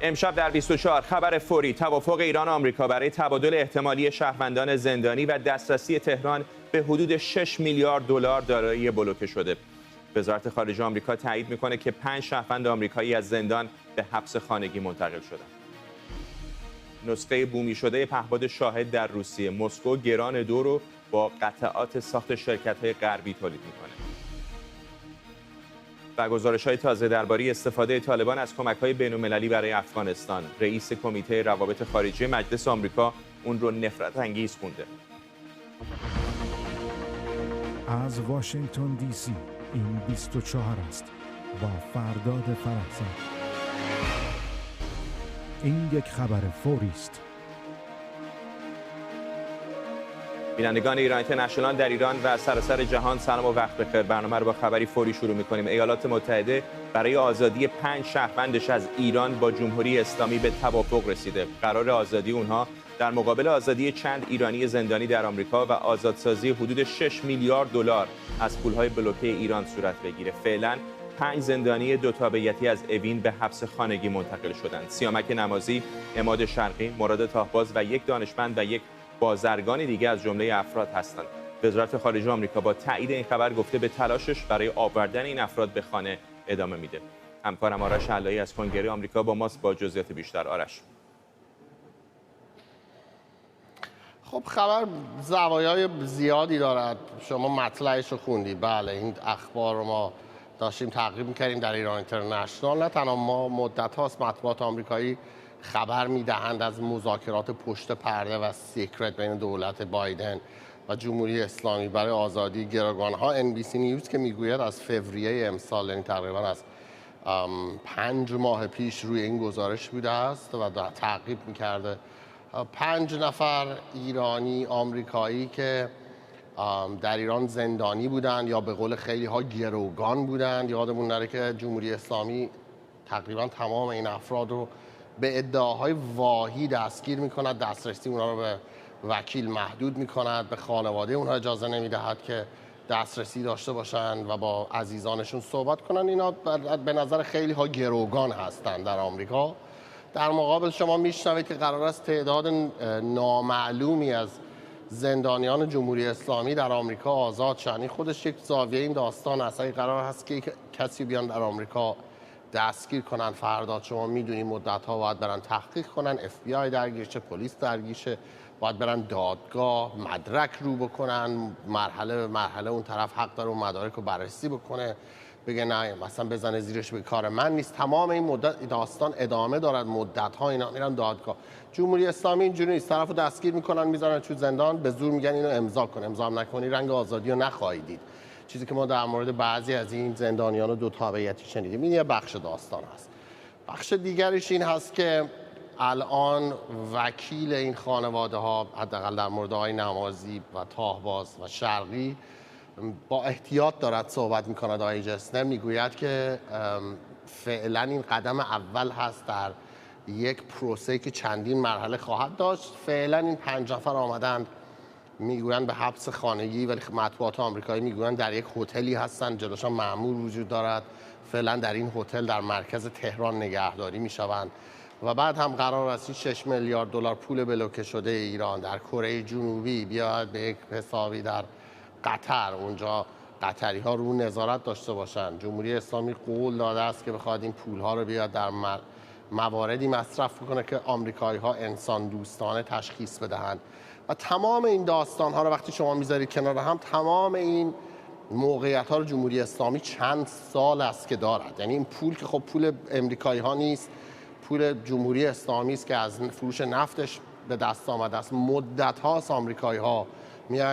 امشب در 24 خبر فوری توافق ایران و آمریکا برای تبادل احتمالی شهروندان زندانی و دسترسی تهران به حدود 6 میلیارد دلار دارایی بلوکه شده. وزارت خارجه آمریکا تایید میکنه که 5 شهروند آمریکایی از زندان به حبس خانگی منتقل شدند. نسخه بومی شده پهپاد شاهد در روسیه، مسکو گران 2 رو با قطعات ساخت شرکت‌های غربی تولید میکنه. و گزارش‌های تازه درباره استفاده طالبان از کمک‌های بین‌المللی برای افغانستان. رئیس کمیته روابط خارجی مجلس آمریکا اون رو نفرت انگیز خونده. از واشنگتن دی سی این 24 است با فرداد فرحزاد. این یک خبر فوری است. بینندگان ایران اینترنشنال در ایران و سراسر جهان سلام و وقت بخیر. برنامه رو با خبری فوری شروع می‌کنیم. ایالات متحده برای آزادی 5 شهروندش از ایران با جمهوری اسلامی به توافق رسیده. قرار آزادی اونها در مقابل آزادی چند ایرانی زندانی در آمریکا و آزادسازی حدود 6 میلیارد دلار از پول‌های بلوکه ایران صورت بگیره. فعلا 5 زندانی دو تابعیتی از اوین به حبس خانگی منتقل شدند. سیامک نمازی، عماد شرقی، مراد تاهباز و یک دانشمند و یک بازرگان دیگه از جمله افراد هستند. وزارت خارجه آمریکا با تایید این خبر گفته به تلاشش برای آوردن این افراد به خانه ادامه میده. همکارم آرش علایی از کنگره آمریکا با ماست با جزئیات بیشتر. آرش. خب خبر زوایای زیادی دارد. شما مطلعش رو خوندی. بله، این اخبار رو ما داشتیم تعقیب می‌کردیم در ایران اینترنشنال. نه تنها ما، مدت هاست مطبوعات آمریکایی خبر میدهند از مذاکرات پشت پرده و سیکرت بین دولت بایدن و جمهوری اسلامی برای آزادی گروگان‌ها. NBC نیوز که میگوید از فوریه امسال، یعنی تقریبا از 5 ماه پیش روی این گزارش بوده است و تعقیب میکرده 5 نفر ایرانی آمریکایی که در ایران زندانی بودند یا به قول خیلی ها گروگان بودند. یادمون نره که جمهوری اسلامی تقریبا تمام این افراد رو به ادعاهای واهی دستگیر میکند، دسترسی اونها رو به وکیل محدود میکند، به خانواده اونها اجازه نمیدهد که دسترسی داشته باشند و با عزیزانشون صحبت کنند. اینا به نظر خیلی ها گروگان هستند در آمریکا. در مقابل شما میشنوید که قرار است تعداد نامعلومی از زندانیان جمهوری اسلامی در آمریکا آزاد شدن. خودش یک زاویه این داستان است. قرار هست که کسی بیان در آمریکا دستگیر کنن، فردا شما میدونید مدت ها باید برن تحقیق کنن، FBI درگیرشه، پلیس درگیرشه، باید برن دادگاه، مدرک رو بکنن، مرحله به مرحله اون طرف حق داره اون مدارک رو بررسی بکنه، بگه نه مثلا بزنه زیرش به کار من نیست. تمام این مدت داستان ادامه دارد، مدت ها اینا میرن دادگاه. جمهوری اسلامی اینجوری نیست، طرفو دستگیر میکنن میذارن تو زندان، به زور میگن اینو امضا کن، امضا نکنی رنگ آزادی رو نخواهید دید. چیزی که ما در مورد بعضی از این زندانیان دو تابعیتی شنیدیم. این یه بخش داستان هست. بخش دیگرش این هست که الان وکیل این خانواده ها، حداقل در مورد آقای نمازی و تاهباز و شرقی، با احتیاط دارد صحبت میکند. آقای جسنر میگوید که فعلا این قدم اول هست در یک پروسه که چندین مرحله خواهد داشت. فعلا این 5 نفر آمدند، میگویند به حبس خانگی، ولی مطبوعات آمریکایی میگویند در یک هتلی هستند، جلوشان مأمور وجود دارد. فعلا در این هتل در مرکز تهران نگهداری میشوند و بعد هم قرار است 6 میلیارد دلار پول بلوکه شده ایران در کره جنوبی بیاد به یک حسابی در قطر. اونجا قطری ها رو نظارت داشته باشند. جمهوری اسلامی قول داده است که بخواد این پول ها رو بیاد در مواردی مصرف کنه که آمریکایی ها انسان دوستانه تشخیص بدهند. و تمام این داستان ها رو وقتی شما میذارید کنار هم، تمام این موقعیت ها رو جمهوری اسلامی چند سال است که دارد. یعنی این پول که خب پول امریکایی ها نیست، پول جمهوری اسلامی است که از فروش نفتش به دست آمده است. مدت هاست آمریکایی ها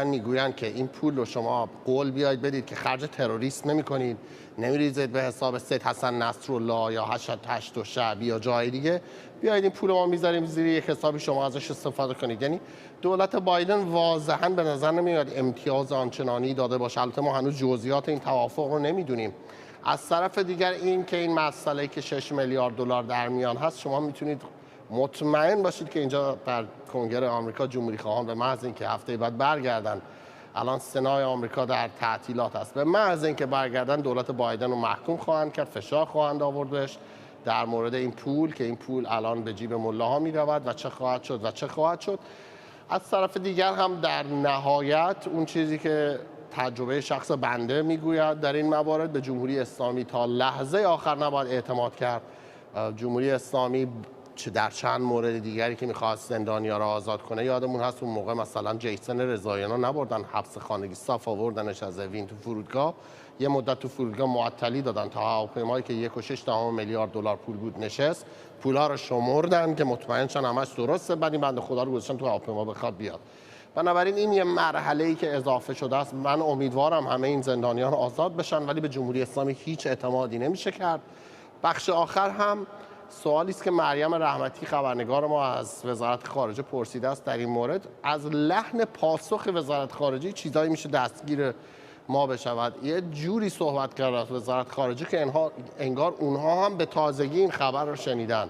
میگویند که این پول رو شما قول بیاید بدید که خرج تروریست نمی‌کنید، نمی‌ریزید به حساب سید حسن نصرالله یا هشت شعبی یا جای دیگه، بیاید این پول ما میذاریم زیر یک حسابی شما ازش استفاده کنید. یعنی دولت بایدن واضحاً به نظر نمیاد امتیاز آنچنانی داده باشه. البته ما هنوز جزئیات این توافق رو نمیدونیم. از طرف دیگر این که این مسئله که 6 میلیارد دلار در میان هست، شما میتونید مطمئن باشید که اینجا در کنگره آمریکا جمهوری خواهان به محض اینکه هفته بعد برگردن، الان سنای آمریکا در تعطیلات است، به محض اینکه برگردن دولت بایدن رو محکوم خواهند کرد، فشار خواهند آورد بهش در مورد این پول که این پول الان به جیب ملاها می‌رود و چه خواهد شد و چه خواهد شد. از طرف دیگر هم در نهایت اون چیزی که تجربه شخص بنده میگوید در این موارد، به جمهوری اسلامی تا لحظه آخر نباید اعتماد کرد. جمهوری اسلامی در چند مورد دیگری که میخواست زندانیا را آزاد کنه، یادمون هست اون موقع مثلا جیسن رضاییان نبردن حبس خانگی، صف آوردنش از اوین تو فرودگاه، یه مدت تو فرودگاه معطلی دادن تا هواپیمایی که 1.6 میلیارد دلار پول بود نشست، پولها رو شمردن که مطمئن شن همش درسته، بعد این بنده خدا رو گذاشتن تو هواپیما بخواد بیاد. بنابراین این یه مرحله‌ای که اضافه شده است. من امیدوارم همه این زندانیان آزاد بشن، ولی به جمهوری اسلامی هیچ اعتمادی نمیشه کرد. بخش آخر هم سوالی است که مریم رحمتی خبرنگار ما از وزارت خارجه پرسیده است در این مورد. از لحن پاسخ وزارت خارجه چیزایی میشه دستگیر ما بشود. یه جوری صحبت کرد از وزارت خارجه که انگار اونها هم به تازگی این خبر رو شنیدن.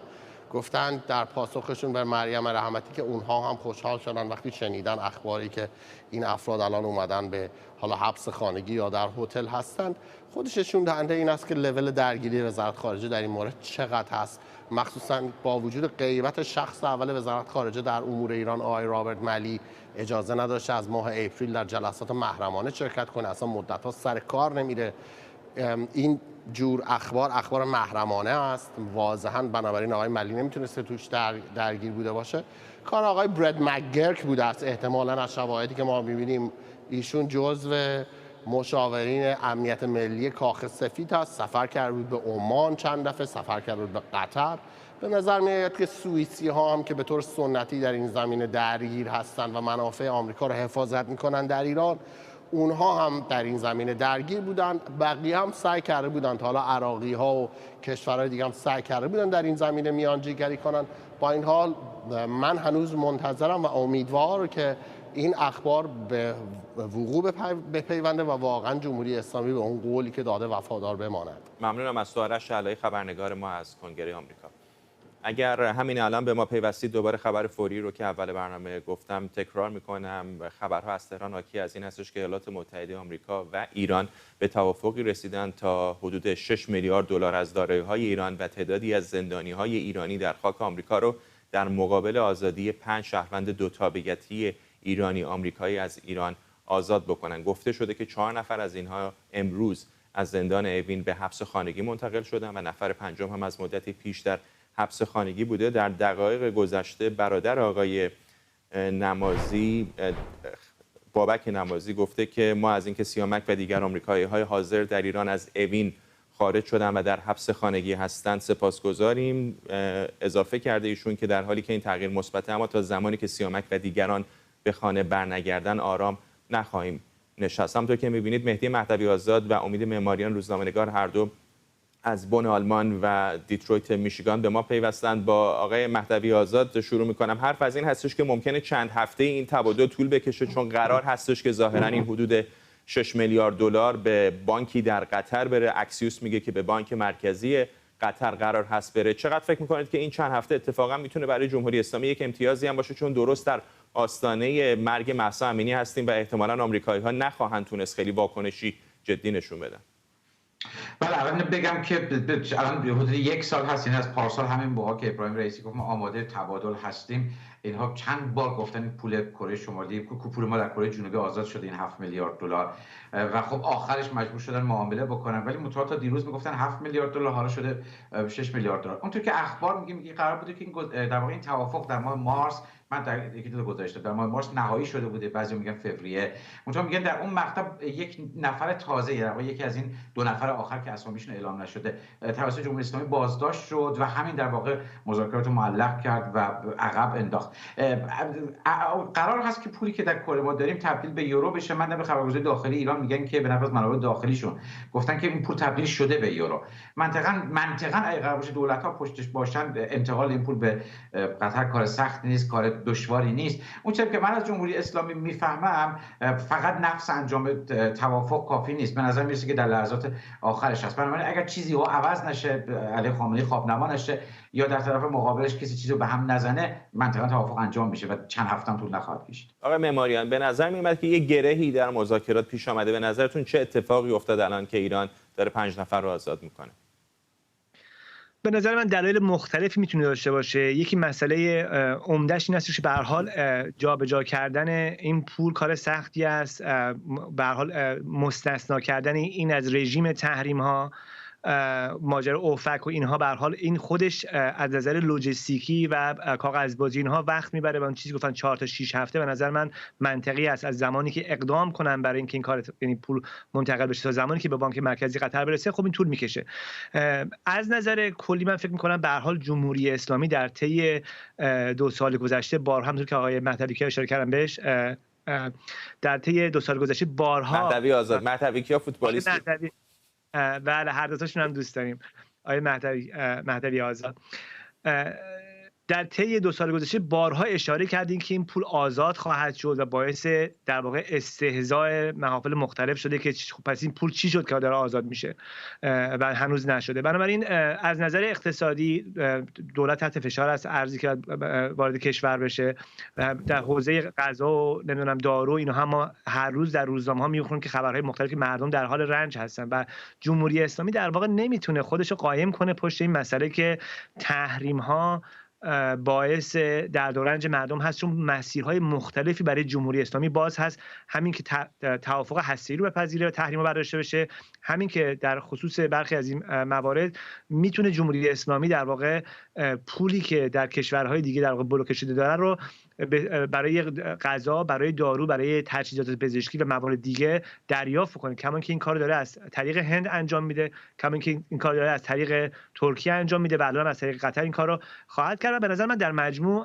گفتن در پاسخشون به مریم رحمتی که اونها هم خوشحال شدن وقتی شنیدن اخباری که این افراد الان اومدن به حالا حبس خانگی یا در هتل هستند. خودش نشون دهنده این است که لول درگیری وزارت خارجه در این مورد چقدر هست، مخصوصا با وجود غیبت شخص اول وزارت خارجه در امور ایران آقای رابرت ملی اجازه نداشته از ماه اپریل در جلسات محرمانه شرکت کنه، اصلا مدت‌ها سر کار نمیره. این جور اخبار محرمانه است واضحا، بنابراین آقای ملی نمیتونسته توش درگیر بوده باشه. کار آقای برد مکگرک بوده است احتمالاً، از شواهدی که ما می‌بینیم ایشون جزو مشاورین امنیت ملی کاخ سفید هست، سفر کرده بود به عمان چند دفعه، سفر کرده بود به قطر. به نظر میاد که سوئیسی ها هم که به طور سنتی در این زمینه درگیر هستند و منافع آمریکا رو حفاظت میکنن در ایران، اونها هم در این زمینه درگیر بودند. بقیه هم سعی کرده بودند، حالا عراقی ها و کشورهای دیگه هم سعی کرده بودند در این زمینه میانجیگری کنند. با این حال من هنوز منتظرم و امیدوارم که این اخبار به وقوع بپیونده و واقعا جمهوری اسلامی به اون قولی که داده وفادار بماند. ممنونم از سوارش شعلایی خبرنگار ما از کنگره آمریکا. اگر همین الان به ما پیوستید، دوباره خبر فوری رو که اول برنامه گفتم تکرار میکنم. خبرها از تهران حاکی از این هستش که ایالات متحده آمریکا و ایران به توافقی رسیدن تا حدود 6 میلیارد دلار از دارایی‌های ایران و تعدادی از زندانی‌های ایرانی در خاک آمریکا رو در مقابل آزادی 5 شهروند دو تابعیتی ایرانی آمریکایی از ایران آزاد بکنن. گفته شده که 4 نفر از اینها امروز از زندان اوین به حبس خانگی منتقل شدن و نفر پنجم هم از مدتی پیش در حبس خانگی بوده. در دقایق گذشته برادر آقای نمازی، بابک نمازی، گفته که ما از اینکه سیامک و دیگر آمریکایی‌های حاضر در ایران از اوین خارج شدن و در حبس خانگی هستند سپاسگزاریم. اضافه کرده ایشون که در حالی که این تغییر مثبته، اما تا زمانی که سیامک و دیگران به خانه برنگردن آرام نخواهیم نشست. همونطور که می‌بینید مهدی مهدوی آزاد و امید معماریان روزنامه‌نگار هر دو از بن آلمان و دیترویت میشیگان به ما پیوستند. با آقای مهدوی آزاد شروع می‌کنم. حرف از این هستش که ممکنه چند هفته این تبادل طول بکشه، چون قرار هستش که ظاهراً این حدود 6 میلیارد دلار به بانکی در قطر بره. اکسیوس میگه که به بانک مرکزی قطر قرار هست بره. چقدر فکر می‌کنید که این چند هفته اتفاقا میتونه برای جمهوری اسلامی یک امتیازی هم باشه، چون درست در آستانه مرگ مهسا امینی هستیم و احتمالاً آمریکایی‌ها نخواهند تونست خیلی واکنشی جدی نشون بدن؟ بله، اول بگم که الان حدود 1 سال هست، این از پارسال همین موقع که ابراهیم رئیسی گفت ما آماده تبادل هستیم، اینها چند بار گفتن پول کره شمالی، پول ما در کره جنوبی آزاد شده، این 7 میلیارد دلار، و خب آخرش مجبور شدن معامله بکنن. ولی متأ تا دیروز میگفتن 7 میلیارد دلار، حالا شده 6 میلیارد دلار. اونطور که اخبار میگه قرار بوده که این در واقع این توافق در ماه مارس، من در یکی دو گزارش در ماه مارس نهایی شده بوده، بعضی میگن فوریه. اونجا میگن در اون مقطع یک نفر تازه، در واقع یکی از این 2 نفر آخر که اسامیشون اعلام نشده توسط جمهوری اسلامی بازداشت شد و همین در واقع مذاکرات رو معلق کرد و عقب انداخت. قرار هست که پولی که در کره ما داریم تبدیل به یورو بشه. من در خبرگزاری داخلی ایران میگن که به نقل از منابع داخلیشون گفتن که این پول تبدیل شده به یورو. منطقاً اگه قرار باشه دولت‌ها پشتش باشن، انتقال این پول به قطر کار سخت نیست، کار دشواری نیست. اون چیزی که من از جمهوری اسلامی میفهمم، فقط نفس انجام توافق کافی نیست. به نظر میرسه که در لحظات آخرش هست. بنابراین اگر چیزی ها عوض نشه، علی خامنه‌ای خوابنما نشه یا در طرف مقابلش کسی چیزو به هم نزنه، منطقاً توافق انجام میشه و چند هفته هم طول نخواهد کشید. آقای معماریان، به نظر میاد که یه گرهی در مذاکرات پیش آمده. به نظرتون چه اتفاقی افتاد الان که ایران داره 5 نفر رو آزاد میکنه؟ به نظر من دلایل مختلفی میتونه داشته باشه. یکی مسئله عمده‌اش این است که به هر حال جابجا کردن این پول کار سختی است، به هر حال مستثنا کردن این از رژیم تحریم‌ها، ماجرا اوفک و اینها، به هر حال این خودش از نظر لوجستیکی و کاغذبازی اینها وقت میبره و اون چیزی گفتن 4 تا 6 هفته به نظر من منطقی است از زمانی که اقدام کنن برای اینکه این کار یعنی پول منتقل بشه تا زمانی که به بانک مرکزی قطر برسه. خب این طول میکشه. از نظر کلی من فکر میکنم به هر حال جمهوری اسلامی در طی 2 سال گذشته بارها همونطور که آقای مهدوی کیا اشاره کردن بهش در طی 2 سال گذشته بارها مهدوی آزاد، مهدوی کیا فوتبالیست، بله هر دوتاشون هم دوست داریم، آقای مهدوی آزاد، در طی 2 سال گذشته بارها اشاره کردیم که این پول آزاد خواهد شد و باعث در واقع استهزاء محافل مختلف شده که خب پس این پول چی شد که داره آزاد میشه و هنوز نشده. بنابراین از نظر اقتصادی دولت تحت فشار است، ارزی که وارد کشور بشه. در حوزه غذا و نمیدونم دارو اینها ما هر روز در روزنامه‌ها میخونیم که خبرهای مختلفی مردم در حال رنج هستن و جمهوری اسلامی در واقع نمیتونه خودش رو قایم کنه پشت این مسئله که تحریم‌ها باعث درد و رنج مردم هست، چون مسیرهای مختلفی برای جمهوری اسلامی باز هست. همین که توافق هسته‌ای رو بپذیره و تحریم برداشته بشه، همین که در خصوص برخی از این موارد میتونه جمهوری اسلامی در واقع پولی که در کشورهای دیگه در واقع بلوکه شده داره رو برای غذا، برای دارو، برای تجهیزات پزشکی و موارد دیگه دریافت کنه. کما که این کار داره از طریق هند انجام میده، کما که این کار داره از طریق ترکیه انجام میده و الان از طریق قطر این کار رو خواهد کرد. و به نظر من در مجموع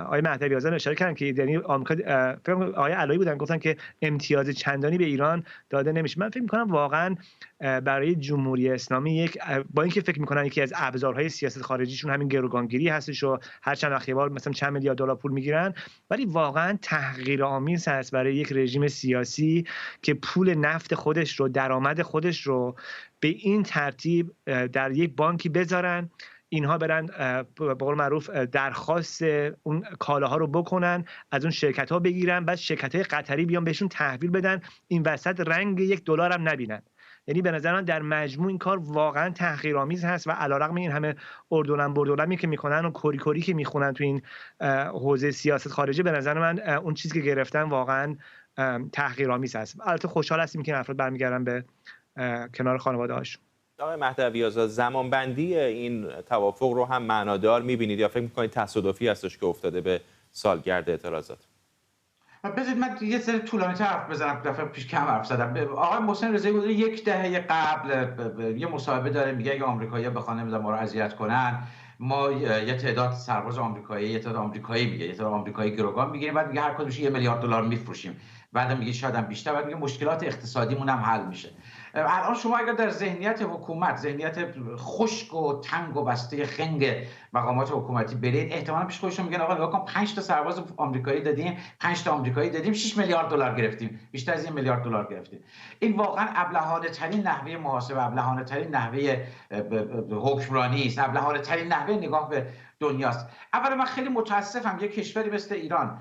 آقای مهدوی آزاد اشاره کردن که یعنی آمریکا، فکر کنم آقای علایی بودن گفتن که امتیاز چندانی به ایران داده نمیشه. من فکر می‌کنم واقعا برای جمهوری اسلامی یک، با اینکه فکر می‌کنن یکی از ابزارهای سیاست خارجیشون همین گروگانگیری هستش و هر چند وقت یه بار مثلا چند میلیارد دلار پول میگیرن، ولی واقعا تحقیرآمیز هست برای یک رژیم سیاسی که پول نفت خودش رو، درآمد خودش رو به این ترتیب در یک بانکی بذارن، اینها برن به قول معروف درخواست اون کالاها رو بکنن، از اون شرکت ها بگیرن، بعد شرکت های قطری بیان بهشون تحویل بدن، این وسط رنگ $1 هم نبینن. یعنی به نظر من در مجموع این کار واقعا تحقیرآمیز هست و علیرغم این همه اردولم بردولمی که میکنن و کوری کوری که میخونن تو این حوزه سیاست خارجی، به نظر من اون چیزی که گرفتن واقعا تحقیرآمیز هست. البته خوشحال هستیم که این افراد برمیگردن به کنار خانواده هاشون. آقای مهدوی آزاد، زمانبندی این توافق رو هم معنادار می‌بینید یا فکر می‌کنید تصادفی هستش که افتاده به سالگرد اعتراضات؟ بذارید من یه سری طولانی حرف بزنم، دفعه پیش کم حرف زدم. آقای محسن رضایی بوده 10 دهه قبل یه مصاحبه داره، میگه اگه آمریکایی‌ها بخوان نمی‌دونم ما رو اذیت کنن، ما یه تعداد سرباز آمریکایی، یه تعداد آمریکایی میگه، یه تعداد آمریکایی گروگان میگیریم، بعد میگه هر کدومش $1 میلیارد میفروشیم، بعد میگه شاید هم بیشتر، بعد میگه مشکلات اقتصادیمون هم حل میشه. الان شما اگر در ذهنیت حکومت، ذهنیت خشک و تنگ و بسته خنگ مقامات حکومتی برید، احتمالاً پیش خودشون میگن آقا نگاه کن 5 تا سرباز آمریکایی دادیم، 5 تا آمریکایی دادیم، $6 میلیارد گرفتیم، بیشتر از $1 میلیارد گرفتیم. این واقعا ابلهانه ترین نحوه محاسبه، ابلهانه ترین نحوه حکمرانی است، ابلهانه ترین نحوه نگاه به دنیاست. اولا من خیلی متاسفم یک کشوری مثل ایران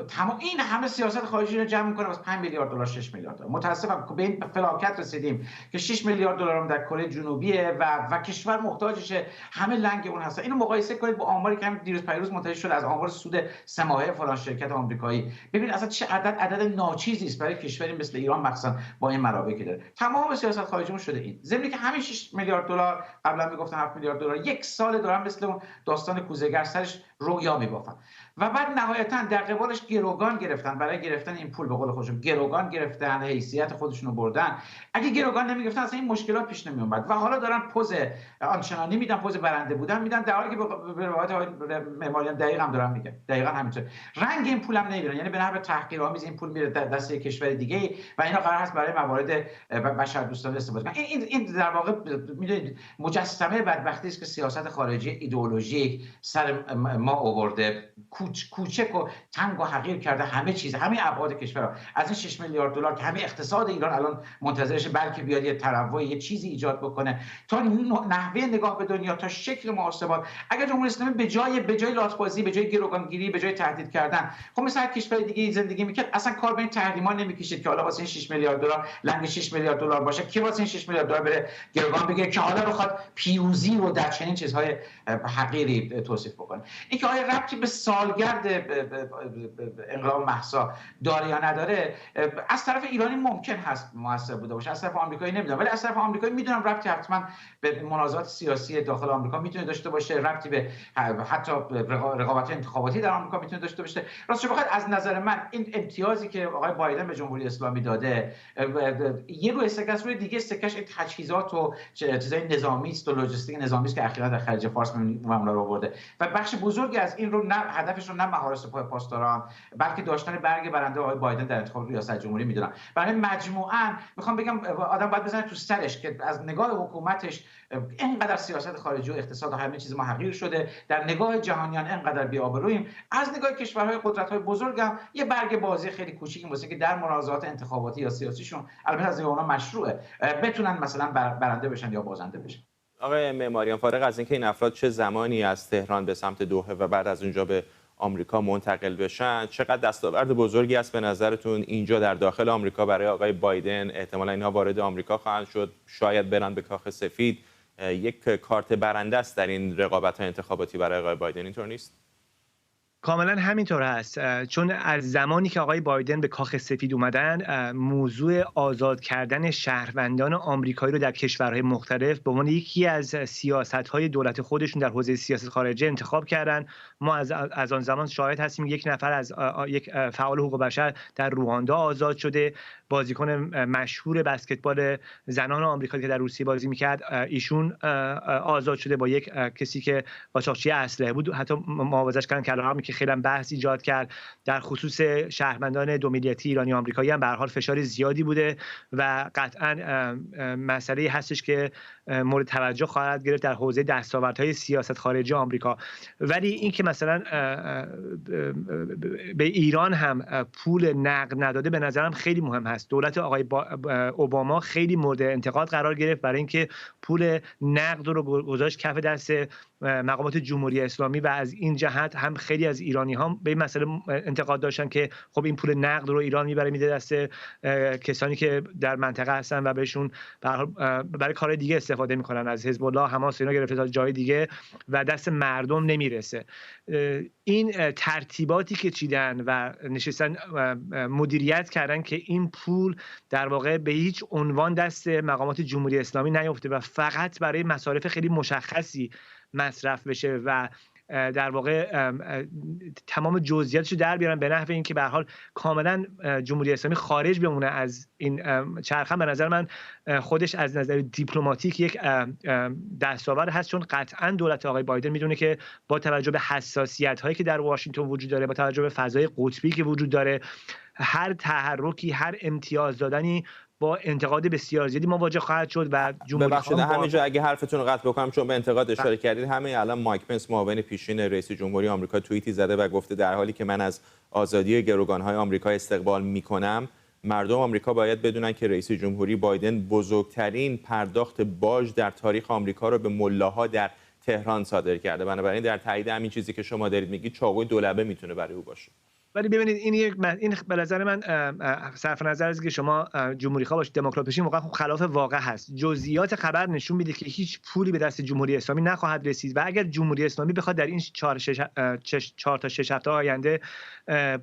تمام این همه سیاست خارجی رو جمع میکنه واسه $5 میلیارد، $6 میلیارد. متاسفم که به این فلاکت رسیدیم که $6 میلیارد هم در کره جنوبیه و کشور محتاجشه، همه لنگ اون هست. اینو مقایسه کنید با آماری که دیروز پیروز منتشر شد از آمار سود 3 ماهه فلان شرکت آمریکایی. ببین اصلا چه عدد ناچیزی است برای کشوری مثل ایران، مخصوصا با این منابعی که داره. تمام سیاست خارجیمون شده این. ضمن که همین $6 میلیارد، قبلا میگفتن $7 میلیارد، یک سال دارن مثل اون داستان کوزه‌گر سرش رویا میبافن و بعد نهایتا در قبالش گروگان گرفتن، برای گرفتن این پول به قول خودشون گروگان گرفتن، حیثیت خودشون رو بردن. اگه گروگان نمیگرفتن اصلا این مشکلات پیش نمیومد و حالا دارن پوز آنچنانی میدن، پوز برنده بودن میدن، در حالی که به روایت معماریان دقیقاً هم دارن میگن دقیقاً همینطور. رنگ این پول هم نمیبینن، یعنی به نحو تحقیرآمیز این پول میره دست یک کشور دیگه و اینا قرار هست برای موارد بشردوستانه استفاده کنن. این در واقع میدونید مجسمه بدبختی است که سیاست خارجی ایدئولوژی یک سر ما آورده، کوچک و تنگ و حقیر کرده همه چیز، همه ابعاد کشور. از این 6 میلیارد دلار که همه اقتصاد ایران الان منتظرشه بلکه بیاد یه تنوع، یه چیزی ایجاد بکنه، تا نحوه نگاه به دنیا، تا شکل محاسبات. اگر جمهوری اسلامی به جای لات‌بازی، به جای گروگانگیری، به جای تهدید کردن، خب مثلا هر کشور دیگه زندگی میکرد، اصلا کار به این تحریما نمیکشید که حالا واسه این 6 میلیارد دلار لنگ 6 میلیارد دلار باشه، کی واسه این 6 میلیارد دلار بره گروگان بگیره که حالا بخواد پیروزی رو در چنین چیزهای حقیری توصیف بکنه. اینکه آیا ربطی به سالگرد انقلاب مهسا داره یا نداره، از طرف ایرانی ممکن هست موثر بوده باشه، از طرف آمریکایی نمیدونم، ولی از طرف آمریکایی میدونم ربطی حتما به منازعات سیاسی داخل آمریکا میتونه داشته باشه، ربطی به حتی رقابت انتخاباتی در آمریکا میتونه داشته باشه. راستش بخواید از نظر من این امتیازی که آقای بایدن به جمهوری اسلامی داده، یه روی سکش روی دیگه سکش تجهیزات و چیزای نظامی است و لوجستیک نظامی است که اخیراً در خلیج فارس اونا رو آورده و بخش بزرگی از این رو نه هدفش رو نه مهار سپاه پاسداران بلکه داشتن برگ برنده آقای بایدن در انتخاب ریاست جمهوری میدونم. برای مجموعاً میخوام بگم آدم باید بزنه تو سرش که از نگاه حکومتش اینقدر سیاست خارجی و اقتصاد و همه چیز ما حقیر شده، در نگاه جهانیان اینقدر بی‌آبروییم، از نگاه کشورهای قدرت‌های بزرگ هم یه برگ بازی خیلی کوچیکی واسه که در منازعات انتخاباتی یا سیاسیشون البته از اونها مشروعه بتونن مثلا برنده بشن یا بازنده بشن. آقای معماریان، فارغ از اینکه این افراد چه زمانی از تهران به سمت دوحه و بعد از اونجا به آمریکا منتقل بشن، چقدر دستاورد بزرگی است به نظرتون اینجا در داخل آمریکا برای آقای بایدن؟ احتمالاً اینها وارد آمریکا خواهند شد، شاید برن به کاخ سفید. یک کارت برنده است در این رقابت‌های انتخاباتی برای آقای بایدن، اینطور نیست؟ کاملا همینطور هست، چون از زمانی که آقای بایدن به کاخ سفید اومدن، موضوع آزاد کردن شهروندان آمریکایی رو در کشورهای مختلف به عنوان یکی از سیاست‌های دولت خودشون در حوزه سیاست خارجی انتخاب کردن. ما از آن زمان شاهد هستیم یک نفر از یک فعال حقوق بشر در رواندا آزاد شده، بازیکن مشهور بسکتبال زنان آمریکایی که در روسیه بازی می‌کرد، ایشون آزاد شده با یک کسی که قاچاقچی اسلحه بود، حتی معاوضه‌اش کردن کلامی که خیلی بحث ایجاد کرد. در خصوص شهروندان دو ملیتی ایرانی آمریکایی هم به هر حال فشار زیادی بوده و قطعاً مسئله هستش که مورد توجه خواهد گرفت در حوزه دستاوردهای سیاست خارجی آمریکا. ولی این که مثلا به ایران هم پول نقد نداده به نظرم خیلی مهم هست. دولت آقای اوباما خیلی مورد انتقاد قرار گرفت برای اینکه پول نقد رو گذاشت کف دست مقامات جمهوری اسلامی و از این جهت هم خیلی از ایرانی ها به این مسئله انتقاد داشتن که خب این پول نقد رو ایران میبره میده دست کسانی که در منطقه هستن و بهشون برای کار دیگه استفاده میکنن، از حزب الله، حماس اینا گرفته تا جای دیگه و دست مردم نمیرسه. این ترتیباتی که چیدن و نشستن مدیریت کردن که این پول در واقع به هیچ عنوان دست مقامات جمهوری اسلامی نیفته و فقط برای مصارف خیلی مشخصی مصرف بشه و در واقع تمام جزئیاتش رو در بیارن به نحو اینکه به هر حال کاملا جمهوری اسلامی خارج بمونه از این چرخه. به نظر من خودش از نظر دیپلماتیک یک دستاورد هست، چون قطعا دولت آقای بایدن میدونه که با توجه به حساسیت هایی که در واشنگتن وجود داره، با توجه به فضای قطبی که وجود داره، هر تحرکی، هر امتیاز دادنی با انتقاد بسیار زیادی مواجه خواهد شد و ببخشید همینجا اگه حرفتون رو قطع بکنم چون به انتقاد اشاره کردید، همین الان مایک پنس معاون پیشین رئیس جمهوری آمریکا توییتی زده و گفته در حالی که من از آزادی گروگان‌های آمریکا استقبال می‌کنم، مردم آمریکا باید بدونن که رئیس جمهوری بایدن بزرگترین پرداخت باج در تاریخ آمریکا رو به ملاها در تهران صادر کرده. بنابراین در تایید همین چیزی که شما دارید میگید چاقوی دولبه میتونه برای او باشه. ولی ببینید این به نظر من صرف نظر از که شما جمهوری خواه باشید دموکرات باشید واقعا خلاف واقع هست. جزئیات خبر نشون میده که هیچ پولی به دست جمهوری اسلامی نخواهد رسید و اگر جمهوری اسلامی بخواد در این 4 تا 6 هفته آینده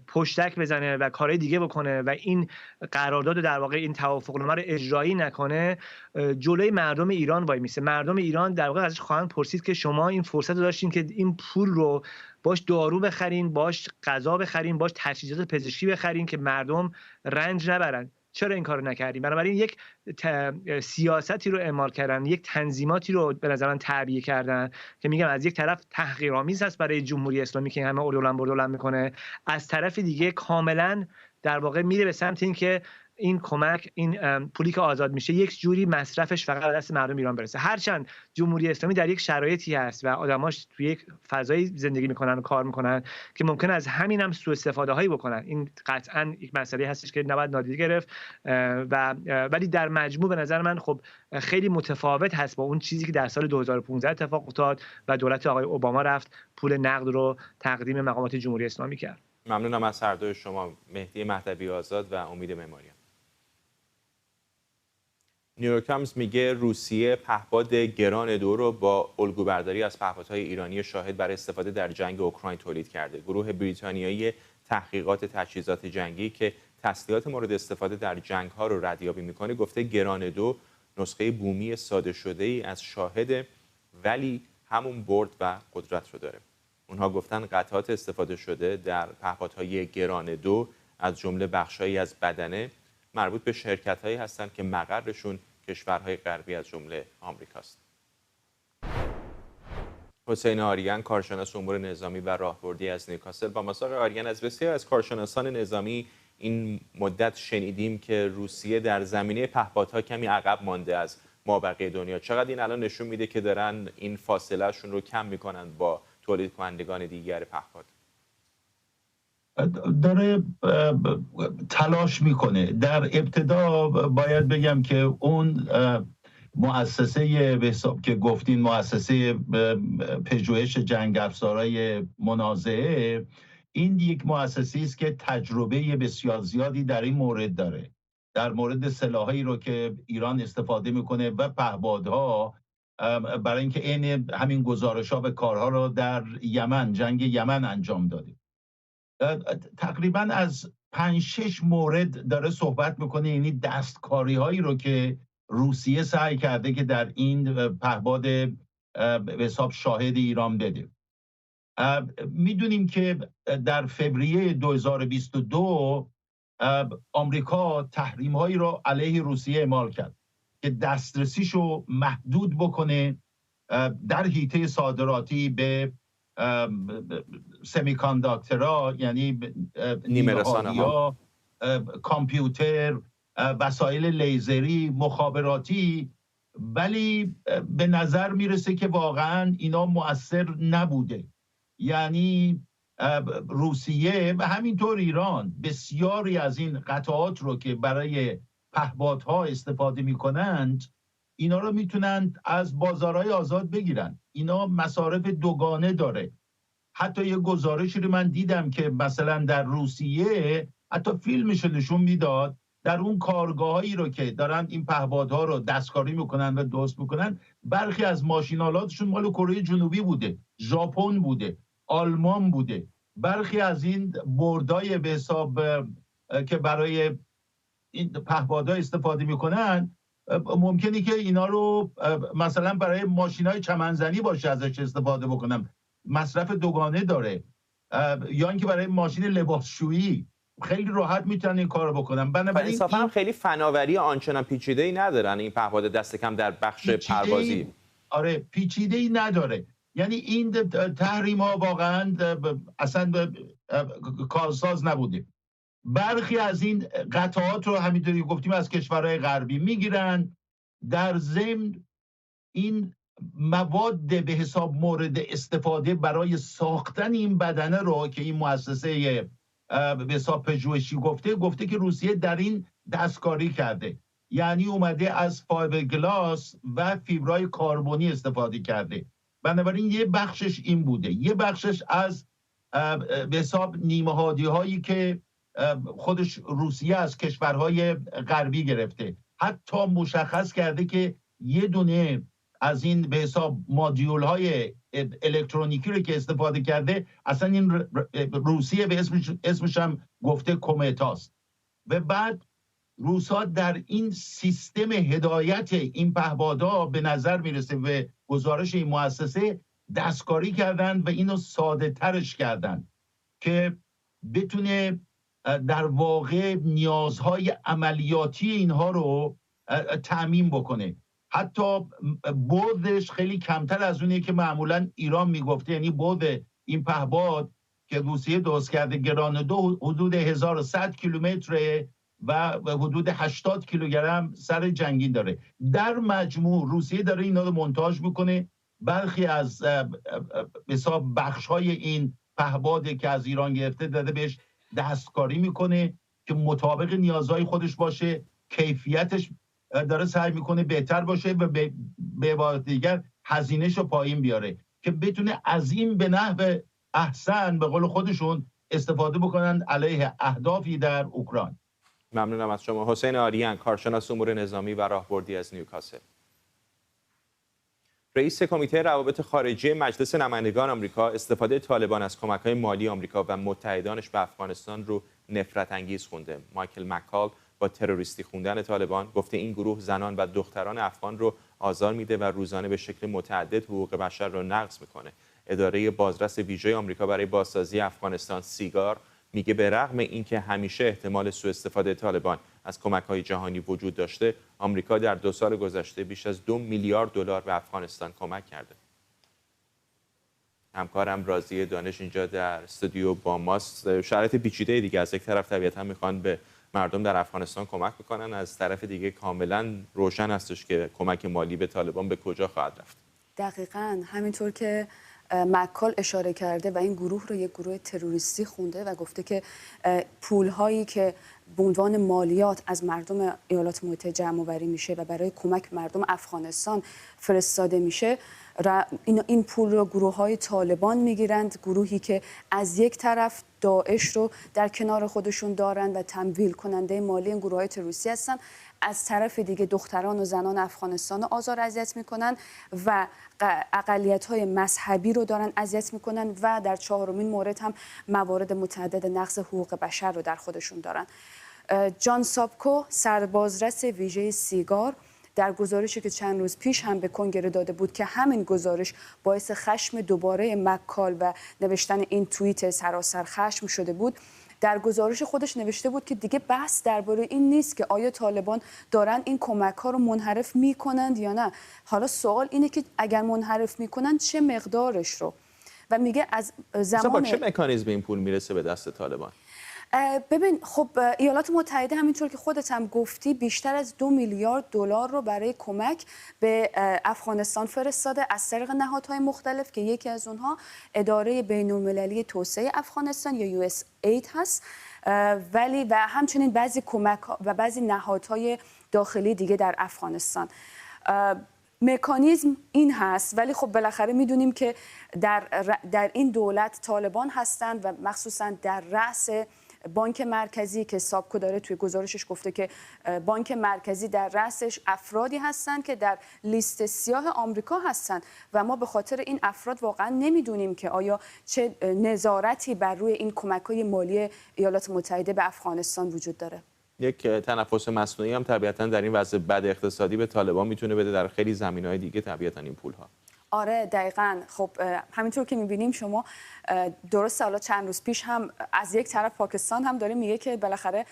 پشتک بزنه و کارهای دیگه بکنه و این قرارداد در واقع این توافقنامه رو اجرایی نکنه، جلوی مردم ایران وای میسه. مردم ایران در واقع ازش خواهند پرسید که شما این فرصت رو داشتین که این پول رو باش دارو بخرین، باش غذا بخرین، باش تجهیزات پزشکی بخرین که مردم رنج نبرن. چرا این کارو نکردیم؟ بنابراین یک سیاستی رو اعمال کردن، یک تنظیماتی رو به نظر من تعبیه کردن که میگم از یک طرف تحقیرآمیز هست برای جمهوری اسلامی که همه اردولن بردولن میکنه، از طرف دیگه کاملا در واقع میره به سمت این که این کمک، این پولی که آزاد میشه یک جوری مصرفش فقط به دست مردم ایران برسه. هرچند جمهوری اسلامی در یک شرایطی هست و آدماش توی یک فضایی زندگی میکنن و کار میکنن که ممکن از همین هم سوء استفاده هایی بکنن، این قطعا یک مسئله هستش که نباید نادیده گرفت ولی در مجموع به نظر من خب خیلی متفاوت هست با اون چیزی که در سال 2015 اتفاق افتاد و دولت آقای اوباما رفت پول نقد رو تقدیم مقامات جمهوری اسلامی کرد. ممنونم از هر دوی شما، مهدی مهدوی آزاد و امید معماریان. نیویورک تایمز میگه روسیه پهپاد گران دو رو با الگوبرداری از پهپادهای ایرانی شاهد برای استفاده در جنگ اوکراین تولید کرده. گروه بریتانیایی تحقیقات تجهیزات جنگی که تسلیحات مورد استفاده در جنگ‌ها رو ردیابی میکنه گفته گران دو نسخه بومی ساده شده ای از شاهد، ولی همون برد و قدرت رو داره. اونها گفتن قطعات استفاده شده در پهپادهای گران دو از جمله بخشایی از بدنه مربوط به شرکت‌هایی هستند که مقرشون کشورهای غربی از جمله آمریکاست. حسین آریان، کارشناس امور نظامی و راهبردی از نیوکاسل با ماست. آریان، از بسیاری از کارشناسان نظامی این مدت شنیدیم که روسیه در زمینه پهپادها کمی عقب مانده از مابقی دنیا. چقدر این الان نشون میده که دارن این فاصلهشون رو کم میکنن با تولید کنندگان دیگر پهپاد؟ داره تلاش میکنه. در ابتدا باید بگم که اون مؤسسه به حساب که گفتین، مؤسسه پژوهش جنگ افزارهای منازعه، این یک مؤسسه است که تجربه بسیار زیادی در این مورد داره، در مورد سلاحایی رو که ایران استفاده میکنه و پهپادها، برای اینکه عین همین گزارش‌ها و کارها رو در یمن، جنگ یمن انجام داده. تقریبا از 5-6 مورد داره صحبت میکنه، یعنی دستکاری هایی رو که روسیه سعی کرده که در این پهپاد به حساب شاهد ایران بده. میدونیم که در فوریه 2022 آمریکا تحریم هایی رو علیه روسیه اعمال کرد که دسترسیشو محدود بکنه در حیطه صادراتی به سمیکانداکترها، یعنی نیمه رسانه‌ها، کامپیوتر، وسایل لیزری، مخابراتی، ولی به نظر میرسه که واقعا اینا مؤثر نبوده. یعنی روسیه و همینطور ایران بسیاری از این قطعات رو که برای پهپادها استفاده میکنند، اینا رو میتونند از بازارهای آزاد بگیرن. اینا مصارف دوگانه داره. حتی یه گزارشی رو من دیدم که مثلا در روسیه، حتی فیلمش نشون میداد، در اون کارگاهایی رو که دارن این پهپادها رو دستکاری میکنن و درست میکنن، برخی از ماشینالاتشون مال کره جنوبی بوده، ژاپن بوده، آلمان بوده. برخی از این بردای به حساب که برای این پهپادها استفاده میکنن، ممکنه که اینا رو مثلا برای ماشینای چمنزنی باشه ازش استفاده بکنم، مصرف دوگانه داره، یا اینکه برای ماشین لباسشویی خیلی راحت میتونن این کارو بکنن. بنابراین انصافا هم خیلی فناوری آنچنان پیچیده‌ای ندارن این پهپاد دست کم در بخش پروازی. آره، پیچیده‌ای نداره. یعنی این تحریم‌ها واقعا اصلا کارساز نبوده. برخی از این قطعات رو همینطوری گفتیم از کشورهای غربی میگیرن. در ضمن این مواد به حساب مورد استفاده برای ساختن این بدنه رو که این مؤسسه به حساب پژوهشی گفته که روسیه در این دستکاری کرده. یعنی اومده از فایبرگلاس و فیبرای کربنی استفاده کرده. بنابراین یه بخشش این بوده، یه بخشش از به حساب نیمه هادی هایی که خودش روسیه از کشورهای غربی گرفته. حتی مشخص کرده که یه دونه از این به حساب مادیول های الکترونیکی رو که استفاده کرده، اصلا این روسیه به اسمش هم گفته کومتاست. و بعد روسا در این سیستم هدایت این پهپادها به نظر میرسه به گزارش این مؤسسه دستکاری کردن و اینو ساده ترش کردن که بتونه در واقع نیازهای عملیاتی اینها رو تأمین بکنه. حتی بردش خیلی کمتر از اونیه که معمولا ایران میگفته. یعنی برد این پهپاد که روسیه درست کرده گران دو حدود 1100 کیلومتره و حدود 80 کیلوگرم سر جنگی داره. در مجموع روسیه داره اینا رو مونتاژ میکنه. برخی از حساب بخش‌های این پهپادی که از ایران گرفته داده بهش دستکاری میکنه که مطابق نیازهای خودش باشه، کیفیتش داره سعی میکنه بهتر باشه و به عبارت دیگر هزینه‌ش رو پایین بیاره که بتونه از این به نحو احسن به قول خودشون استفاده بکنن علیه اهدافی در اوکراین. ممنونم از شما. حسین آریان، کارشناس امور نظامی و راهبردی از نیوکاسل. رئیس کمیته روابط خارجی مجلس نمایندگان آمریکا استفاده طالبان از کمک‌های مالی آمریکا و متحدانش به افغانستان رو نفرت انگیز خونده. مایکل مکال با تروریستی خوندن طالبان گفته این گروه زنان و دختران افغان رو آزار میده و روزانه به شکل متعدد حقوق بشر رو نقض میکنه. اداره بازرس ویژه آمریکا برای بازسازی افغانستان سیگار میگه به رغم اینکه همیشه احتمال سوء استفاده طالبان از کمک‌های جهانی وجود داشته، آمریکا در 2 سال گذشته بیش از 2 میلیارد دلار به افغانستان کمک کرده. همکارم رازی دانش اینجا در استودیو با ماست. شرایط پیچیده دیگه، از یک طرف طبیعتا میخوان به مردم در افغانستان کمک بکنن، از طرف دیگه کاملا روشن هستش که کمک مالی به طالبان به کجا خواهد رفت. دقیقاً همینطور که مکال اشاره کرده و این گروه رو یک گروه تروریستی خونده و گفته که پول‌هایی که به عنوان مالیات از مردم ایالات متحده جمع‌آوری میشه و برای کمک مردم افغانستان فرستاده میشه، این پول رو گروه‌های طالبان میگیرند، گروهی که از یک طرف داعش رو در کنار خودشون دارند و تمویل کننده مالی این گروه‌های تروریستی هستند، از طرف دیگه دختران و زنان افغانستان رو آزار اذیت میکنن و اقلیت‌های مذهبی رو دارن اذیت میکنن و در 4مین مورد هم موارد متعدد نقض حقوق بشر رو در خودشون دارن. جان سابکو، سربازرس ویژه سیگار، در گزارشی که چند روز پیش هم به کنگره داده بود که همین گزارش باعث خشم دوباره مکال و نوشتن این توییت سراسر خشم شده بود، در گزارش خودش نوشته بود که دیگه بحث درباره این نیست که آیا طالبان دارن این کمک‌ها رو منحرف میکنند یا نه. حالا سوال اینه که اگر منحرف میکنن چه مقدارش رو، و میگه از زمان با چه مکانیزم این پول میرسه به دست طالبان؟ ببین خب ایالات متحده همینطور که خودت هم گفتی بیشتر از 2 میلیارد دلار رو برای کمک به افغانستان فرستاده از طریق نهادهای مختلف که یکی از اونها اداره بین‌المللی توسعه افغانستان یا USAID هست، ولی و همچنین بعضی کمک و بعضی نهادهای داخلی دیگه در افغانستان. مکانیزم این هست، ولی خب بالاخره میدونیم که در این دولت طالبان هستند و مخصوصا در رأس بانک مرکزی که سابکو داره توی گزارشش گفته که بانک مرکزی در رأسش افرادی هستند که در لیست سیاه آمریکا هستند و ما به خاطر این افراد واقعا نمیدونیم که آیا چه نظارتی بر روی این کمک‌های مالی ایالات متحده به افغانستان وجود داره. یک تنفس مصنوعی هم طبیعتا در این وضع بد اقتصادی به طالبان میتونه بده در خیلی زمینه‌های دیگه طبیعتا این پول‌ها. آره دقیقاً. خب همینطور که می‌بینیم شما، درسته حالا چند روز پیش هم از یک طرف پاکستان هم داره میگه که بالاخره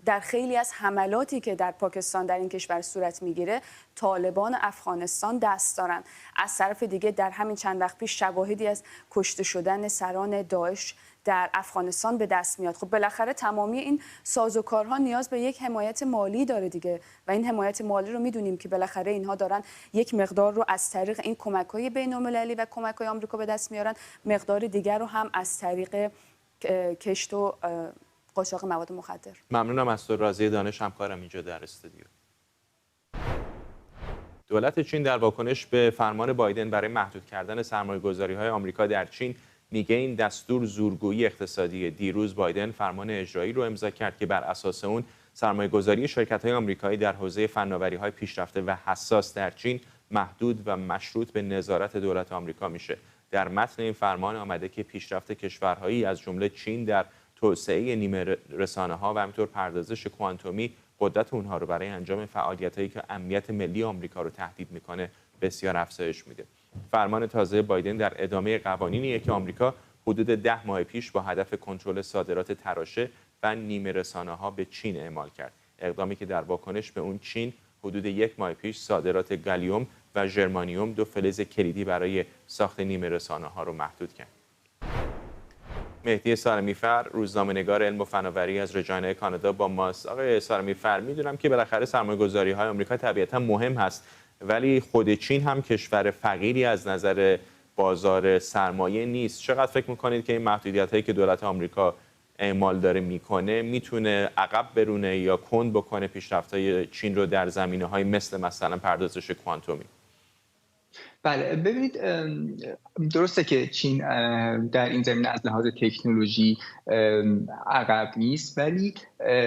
در خیلی از حملاتی که در پاکستان در این کشور صورت میگیره طالبان افغانستان دست دارن. از طرف دیگه در همین چند وقت پیش شواهدی از کشته شدن سران داعش در افغانستان به دست میاد. خب بالاخره تمامی این سازوکارها نیاز به یک حمایت مالی داره دیگه و این حمایت مالی رو میدونیم که بالاخره اینها دارن یک مقدار رو از طریق این کمک‌های بین‌المللی و کمک‌های آمریکا به دست میارن، مقدار دیگر رو هم از طریق کشت و قاچاق مواد مخدر. ممنونم از تو رازی دانش، همکارم اینجا در استودیو. دولت چین در واکنش به فرمان بایدن برای محدود کردن سرمایه‌گذاری‌های آمریکا در چین میگه این دستور زورگویی اقتصادی. دیروز بایدن فرمان اجرایی رو امضا کرد که بر اساس اون سرمایه‌گذاری شرکت‌های آمریکایی در حوزه فناوری‌های پیشرفته و حساس در چین محدود و مشروط به نظارت دولت آمریکا میشه. در متن این فرمان آمده که پیشرفت کشورهایی از جمله چین در توسعه نیمه رسانه‌ها و همینطور پردازش کوانتومی قدرت اونها رو برای انجام فعالیتایی که امنیت ملی آمریکا رو تهدید میکنه بسیار افزایش میده. فرمان تازه بایدن در ادامه قوانینیه که آمریکا حدود 10 ماه پیش با هدف کنترل صادرات تراشه و نیمه رسانه‌ها به چین اعمال کرد. اقدامی که در واکنش به اون چین حدود 1 ماه پیش صادرات گالیوم و ژرمانیوم، 2 فلز کلیدی برای ساخت نیمه رسانه‌ها رو محدود کرد. مهدی سارمیفر، روزنامه‌نگار علم و فناوری از رجاینه کانادا با ماست. آقای سارمیفر، میدونم که بالاخره سرمایه‌گذاری‌های آمریکا طبیعتاً مهم هست، ولی خود چین هم کشور فقیری از نظر بازار سرمایه نیست. چقدر فکر می‌کنید که این محدودیت‌هایی که دولت آمریکا اعمال داره میکنه میتونه عقب برونه یا کند بکنه پیشرفت‌های چین رو در زمینه‌های مثلا پردازش کوانتومی؟ بله، ببینید درسته که چین در این زمینه از لحاظ تکنولوژی عقب نیست، ولی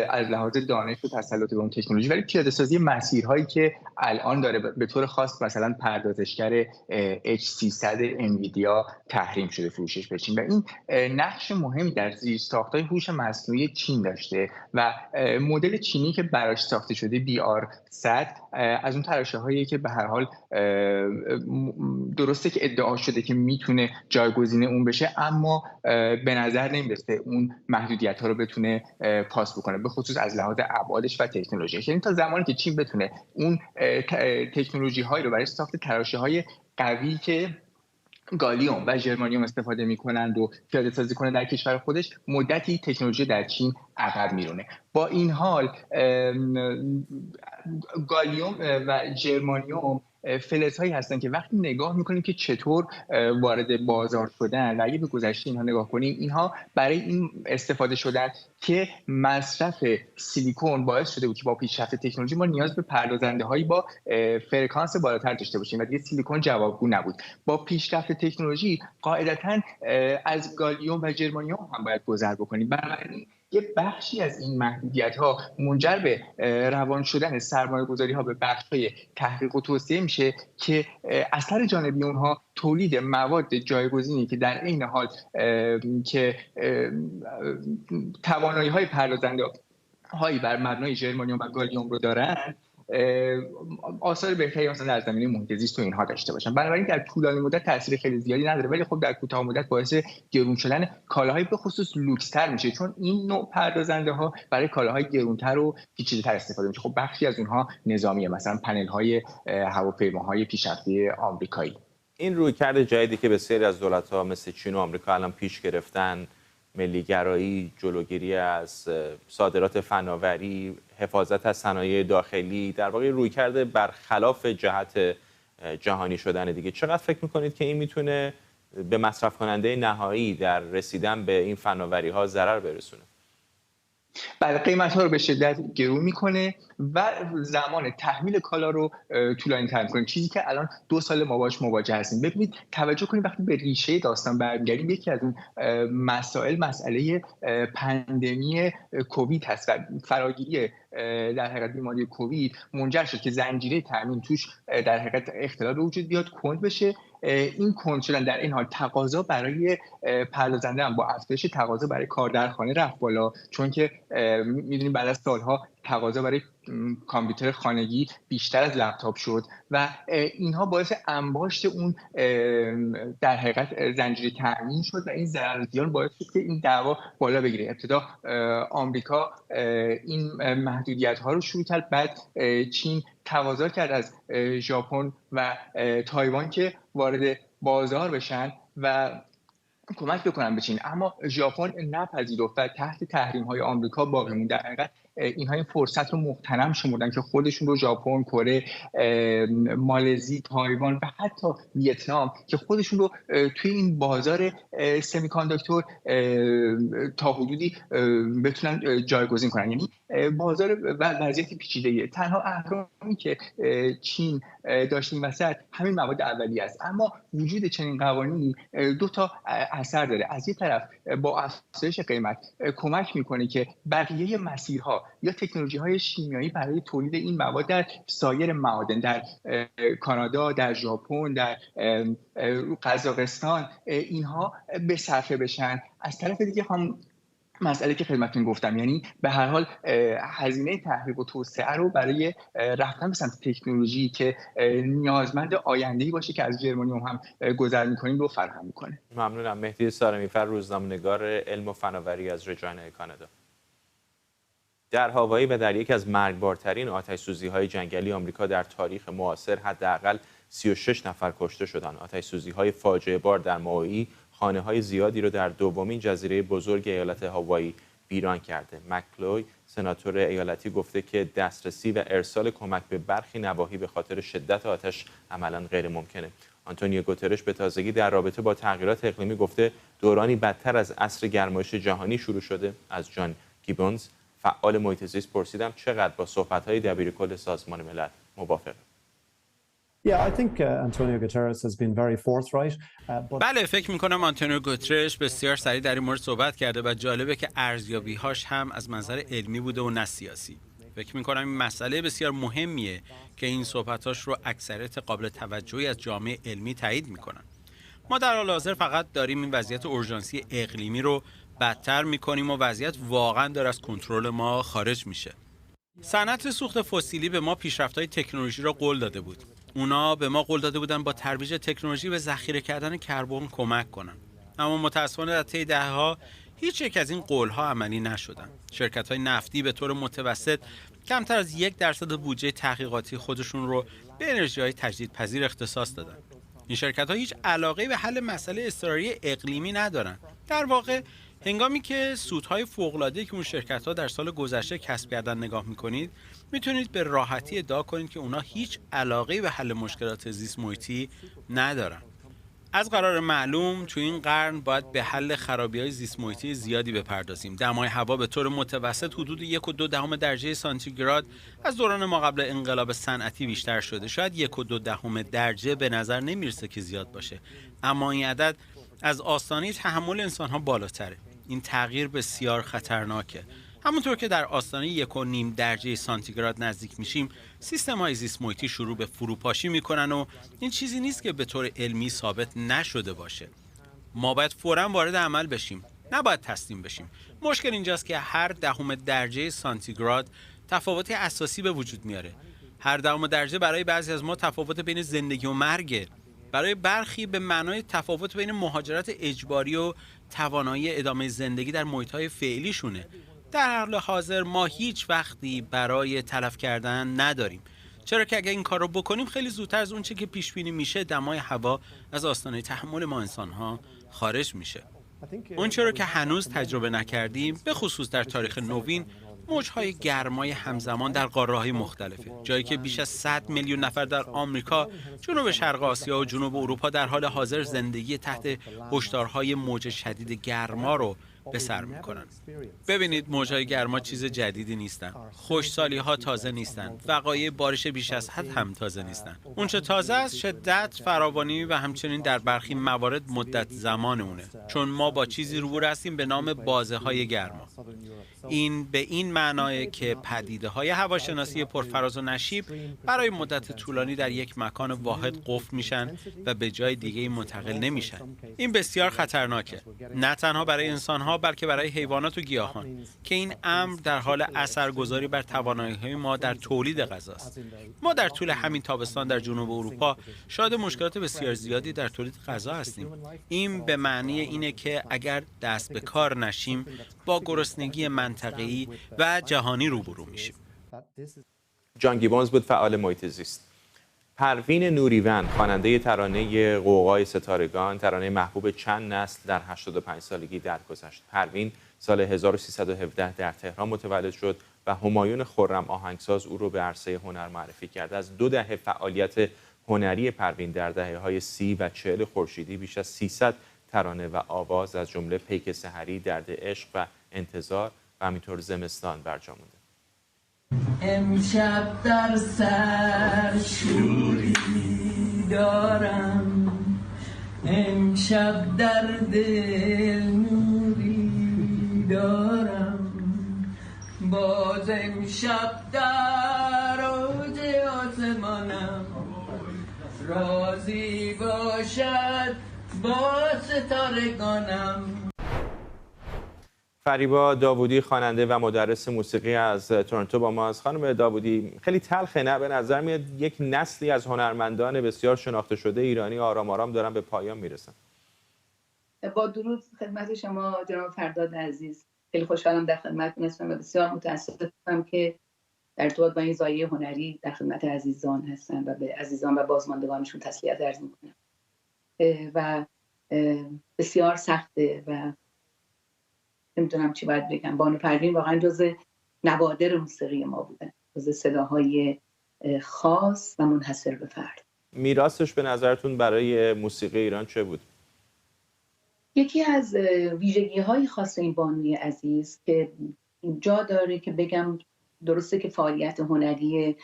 از لحاظ دانش و تسلط به اون تکنولوژی، ولی پیاده سازی مسیرهایی که الان داره به طور خاص مثلا پردازشگر H300 انویدیا تحریم شده فروشش به چین و این نقش مهمی در زیرساخت‌های هوش مصنوعی چین داشته و مدل چینی که براش ساخته شده BR100 از اون تراشه‌هایی که به هر حال درسته که ادعا شده که میتونه جایگزین اون بشه، اما به نظر نمیرسه اون محدودیت‌ها رو بتونه پاس بکنه، به خصوص از لحاظ ابعادش و تکنولوژیش. یعنی تا زمانی که چین بتونه اون تکنولوژی‌هایی رو برای ساخت تراشه‌های قوی که گالیوم و ژرمانیوم استفاده میکنند و پیاده سازی کنه در کشور خودش، مدتی تکنولوژی در چین عقب میرونه. با این حال گالیوم و ژرمانیوم فلزهایی هستن که وقتی نگاه میکنیم که چطور وارد بازار شدن و اگه به گذشته اینها نگاه کنیم، اینها برای این استفاده شدن که مصرف سیلیکون باعث شده بود که با پیشرفت تکنولوژی ما نیاز به پردازنده هایی با فرکانس بالاتر داشته باشیم و دیگه سیلیکون جوابگو نبود. با پیشرفت تکنولوژی قاعدتاً از گالیوم و ژرمانیوم هم باید گذر بکنیم. بنابراین یه بخشی از این محدودیت‌ها منجر به روان شدن سرمایه‌گذاری‌ها به بخش‌های تحقیق و توسعه میشه که اثر جانبی اونها تولید مواد جایگزینی که در عین حال که توانایی‌های پردازنده هایی بر مبنای ژرمانیوم و گالیوم رو دارن، آثار بهتری مثلا در زمینه محیط زیست و اینها داشته باشن. بنابراین در طولانی مدت تاثیر خیلی زیادی نداره، ولی خب در کوتاه مدت باعث گرون شدن کالاهای به خصوص لوکس‌تر میشه، چون این نوع پردازنده ها برای کالاهای گرونتر و پیچیده‌تر استفاده میشه. خب بخشی از اونها نظامیه، مثلا پنل‌های هواپیماهای پیشرفته آمریکایی. این رویکرد جدیدی که بسیاری از دولت‌ها مثل چین و آمریکا الان پیش گرفتن، ملی‌گرایی، جلوگیری از صادرات فناوری، حفاظت از صنایع داخلی، در واقع رویکرد برخلاف جهت جهانی شدن دیگه، چقدر فکر می‌کنید که این میتونه به مصرف کننده نهایی در رسیدن به این فناوری‌ها ضرر برسونه؟ بله، قیمت‌ها رو به شدت گرون میکنه و زمان تحمیل کالا رو طولانی‌تر میکنه، چیزی که الان 2 سال ما باهاش مواجه هستیم. ببینید، توجه کنید وقتی به ریشه داستان برمیگردیم، یکی از اون مسائل مسئله پاندمی کووید هست و فراگیری در حقیقت بیماری کووید منجر شد که زنجیره تامین توش در حقیقت اختلال به وجود بیاد، کند بشه. این کند شدن در این حال تقاضا برای پردازنده هم با افزایش تقاضا برای کار در خانه رفت بالا، چون که میدونیم بعد از سالها تقاضا برای کامپیوتر خانگی بیشتر از لپتاپ شد و اینها باعث انباشت اون در حقیقت زنجیره تامین شد و این ضرر زیان باعث شد که این دعوا بالا بگیره. ابتدا آمریکا این محدودیت ها رو شروع کرد، بعد چین تقاضا کرد از ژاپن و تایوان که وارد بازار بشن و کمک بکنن به چین، اما ژاپن نپذیرفت و تحت تحریم های آمریکا باقی موند. در حقیقت اینها این فرصت رو مغتنم شمردن که خودشون رو ژاپن، کره، مالزی، تایوان و حتی ویتنام که خودشون رو توی این بازار سمی‌کانداکتور تا حدودی بتونن جایگزین کنن. یعنی بازار وضعیت پیچیده‌ایه. تنها اهرامی که چین داشت این وسط همین مواد اولیه است، اما وجود چنین قوانینی 2 تا اثر داره. از یک طرف با افزایش قیمت کمک میکنه که بقیه مسیرها یا تکنولوژی‌های شیمیایی برای تولید این مواد در سایر معادن، در کانادا، در ژاپن، در قزاقستان، اینها به صرفه بشن. از طرف دیگه هم مسئله که خدمتتون گفتم، یعنی به هر حال هزینه تحقیق و توسعه رو برای رفتن به سمت تکنولوژی که نیازمند آینده‌ای باشه که از ژرمانیوم هم گذر می‌کنیم رو فراهم می‌کنه. ممنونم. مهدی سارمیفر، روزنامه‌نگار علم و فناوری از رجاینه کانادا. در هاوایی و در یکی از مرگبارترین آتش‌سوزی‌های جنگلی آمریکا در تاریخ معاصر حداقل 36 نفر کشته شدند. آتش‌سوزی‌های فاجعه‌بار در مائوئی خانه‌های زیادی رو در دومین جزیره بزرگ ایالت هاوایی ویران کرده. مکلوی سناتور ایالتی گفته که دسترسی و ارسال کمک به برخی نواحی به خاطر شدت آتش عملاً غیر ممکنه. آنتونیو گوترش به تازگی در رابطه با تغییرات اقلیمی گفته دورانی بدتر از عصر گرمایش جهانی شروع شده. از جان گیبونز فعال محیط زیست پرسیدم چقدر با صحبت‌های دبیرکل سازمان ملل موافقه. بله، فکر می‌کنم آنتونیو گوترش بسیار سریع در این مورد صحبت کرده و جالبه که ارزیابی‌هاش هم از منظر علمی بوده و نه سیاسی. فکر می‌کنم این مسئله بسیار مهمیه که این صحبتاش رو اکثریت قابل توجهی از جامعه علمی تایید می‌کنن. ما در حال حاضر فقط داریم این وضعیت اورژانسی اقلیمی رو بدتر می‌کنیم و وضعیت واقعاً داره از کنترل ما خارج میشه. صنعت سوخت فسیلی به ما پیشرفت‌های تکنولوژی را قول داده بود. اونا به ما قول داده بودن با ترویج تکنولوژی به ذخیره کردن کربن کمک کنن. اما متأسفانه در طی دهه‌ها هیچ یک از این قول‌ها عملی نشدن. شرکت‌های نفتی به طور متوسط کمتر از 1% بودجه تحقیقاتی خودشون رو به انرژی‌های تجدیدپذیر اختصاص دادن. این شرکت‌ها هیچ علاقه‌ای به حل مسئله اضطراری اقلیمی ندارن. در واقع هنگامی که سودهای فوق‌العاده‌ای که اون شرکت‌ها در سال گذشته کسب کردن نگاه می‌کنید، میتونید به راحتی ادعا کنید که اونا هیچ علاقه‌ای به حل مشکلات زیست محیطی ندارن. از قرار معلوم تو این قرن باید به حل خرابی‌های زیست محیطی زیادی بپردازیم. دمای هوا به طور متوسط حدود 1.2 درجه سانتیگراد از دوران ما قبل انقلاب صنعتی بیشتر شده. شاید 1.2 درجه به نظر نمیرسه که زیاد باشه، اما این عدد از آستانه تحمل انسان‌ها بالاتره. این تغییر بسیار خطرناکه. همونطور که در آستانه 1.5 درجه سانتیگراد نزدیک میشیم، سیستم‌های زیست محیطی شروع به فروپاشی میکنن و این چیزی نیست که به طور علمی ثابت نشده باشه. ما باید فوراً وارد عمل بشیم، نباید تسلیم بشیم. مشکل اینجاست که هر 10 درجه سانتیگراد تفاوت اساسی به وجود میاره. هر 10 درجه برای بعضی از ما تفاوت بین زندگی و مرگه. برای برخی به معنای تفاوت بین مهاجرت اجباری و توانایی ادامه زندگی در محیط‌های فعلیشونه. در حال حاضر ما هیچ وقتی برای تلف کردن نداریم، چرا که اگر این کار رو بکنیم خیلی زودتر از اون چه که پیش بینی میشه دمای هوا از آستانه تحمل ما انسان‌ها خارج میشه. اون چرا که هنوز تجربه نکردیم، به خصوص در تاریخ نوین، موج‌های گرمای همزمان در قاره‌های مختلفه. جایی که بیش از 100 میلیون نفر در آمریکا، جنوب شرق آسیا و جنوب اروپا در حال حاضر زندگی تحت هشدارهای موج شدید گرما رو به سر میکنن. ببینید، موج‌های گرما چیز جدیدی نیستن. خشکسالی‌ها تازه نیستن. وقایع بارش بیش از حد هم تازه نیستن. اون چه تازه است شدت، فراوانی و همچنین در برخی موارد مدت زمان اونه. چون ما با چیزی روبرو هستیم به نام بازه‌های گرما. این به این معناه که پدیده‌های هواشناسی پرفراز و نشیب برای مدت طولانی در یک مکان واحد قفل میشن و به جای دیگه‌ای منتقل نمیشن. این بسیار خطرناکه، نه تنها برای انسان‌ها بلکه برای حیوانات و گیاهان که این امر در حال اثرگذاری بر توانایی‌های ما در تولید غذاست. ما در طول همین تابستان در جنوب اروپا شاهد مشکلات بسیار زیادی در تولید غذا هستیم. این به معنی اینه که اگر دست به کار نشیم با گرسنگی منطقه‌ای و جهانی روبرو میشیم. جان گیبونز بود، فعال محیط زیست. پروین نوریون، خواننده ترانه غوغای ستارگان، ترانه محبوب چند نسل، در 85 سالگی درگذشت. پروین سال 1317 در تهران متولد شد و همایون خرم آهنگساز او را به عرصه هنر معرفی کرد. از 2 دهه فعالیت هنری پروین در دهه‌های 30 و 40 خورشیدی بیش از 300 ترانه و آواز از جمله پیک سحری، درد عشق و انتظار و همینطور زمستان برجا مونده. امشب در سر شوری دارم، امشب در دل نوری دارم، باز امشب در اوج آسمانم رازی باشد با ستارگانم. فریبا داوودی، خواننده و مدرس موسیقی از تورنتو با ما. از خانم داوودی، خیلی تلخه نه؟ به نظر میاد یک نسلی از هنرمندان بسیار شناخته شده ایرانی آرام آرام دارن به پایان میرسن. با درود خدمت شما جناب فرداد عزیز، خیلی خوشحالم در خدمتتون هستم و بسیار متاسفم که در ارتباط با این زایه هنری در خدمت عزیزان هستم و به عزیزان و بازماندگانشون تسلیت عرض میکنم. و بسیار سخته و نمیدونم چی باید بگم. بانو پروین واقعا جز نوادر موسیقی ما بودن، جز صداهای خاص و منحصر به فرد. میراثش به نظرتون برای موسیقی ایران چه بود؟ یکی از ویژگی‌های خاص این بانوی عزیز که جا داره که بگم، درسته که فعالیت هنری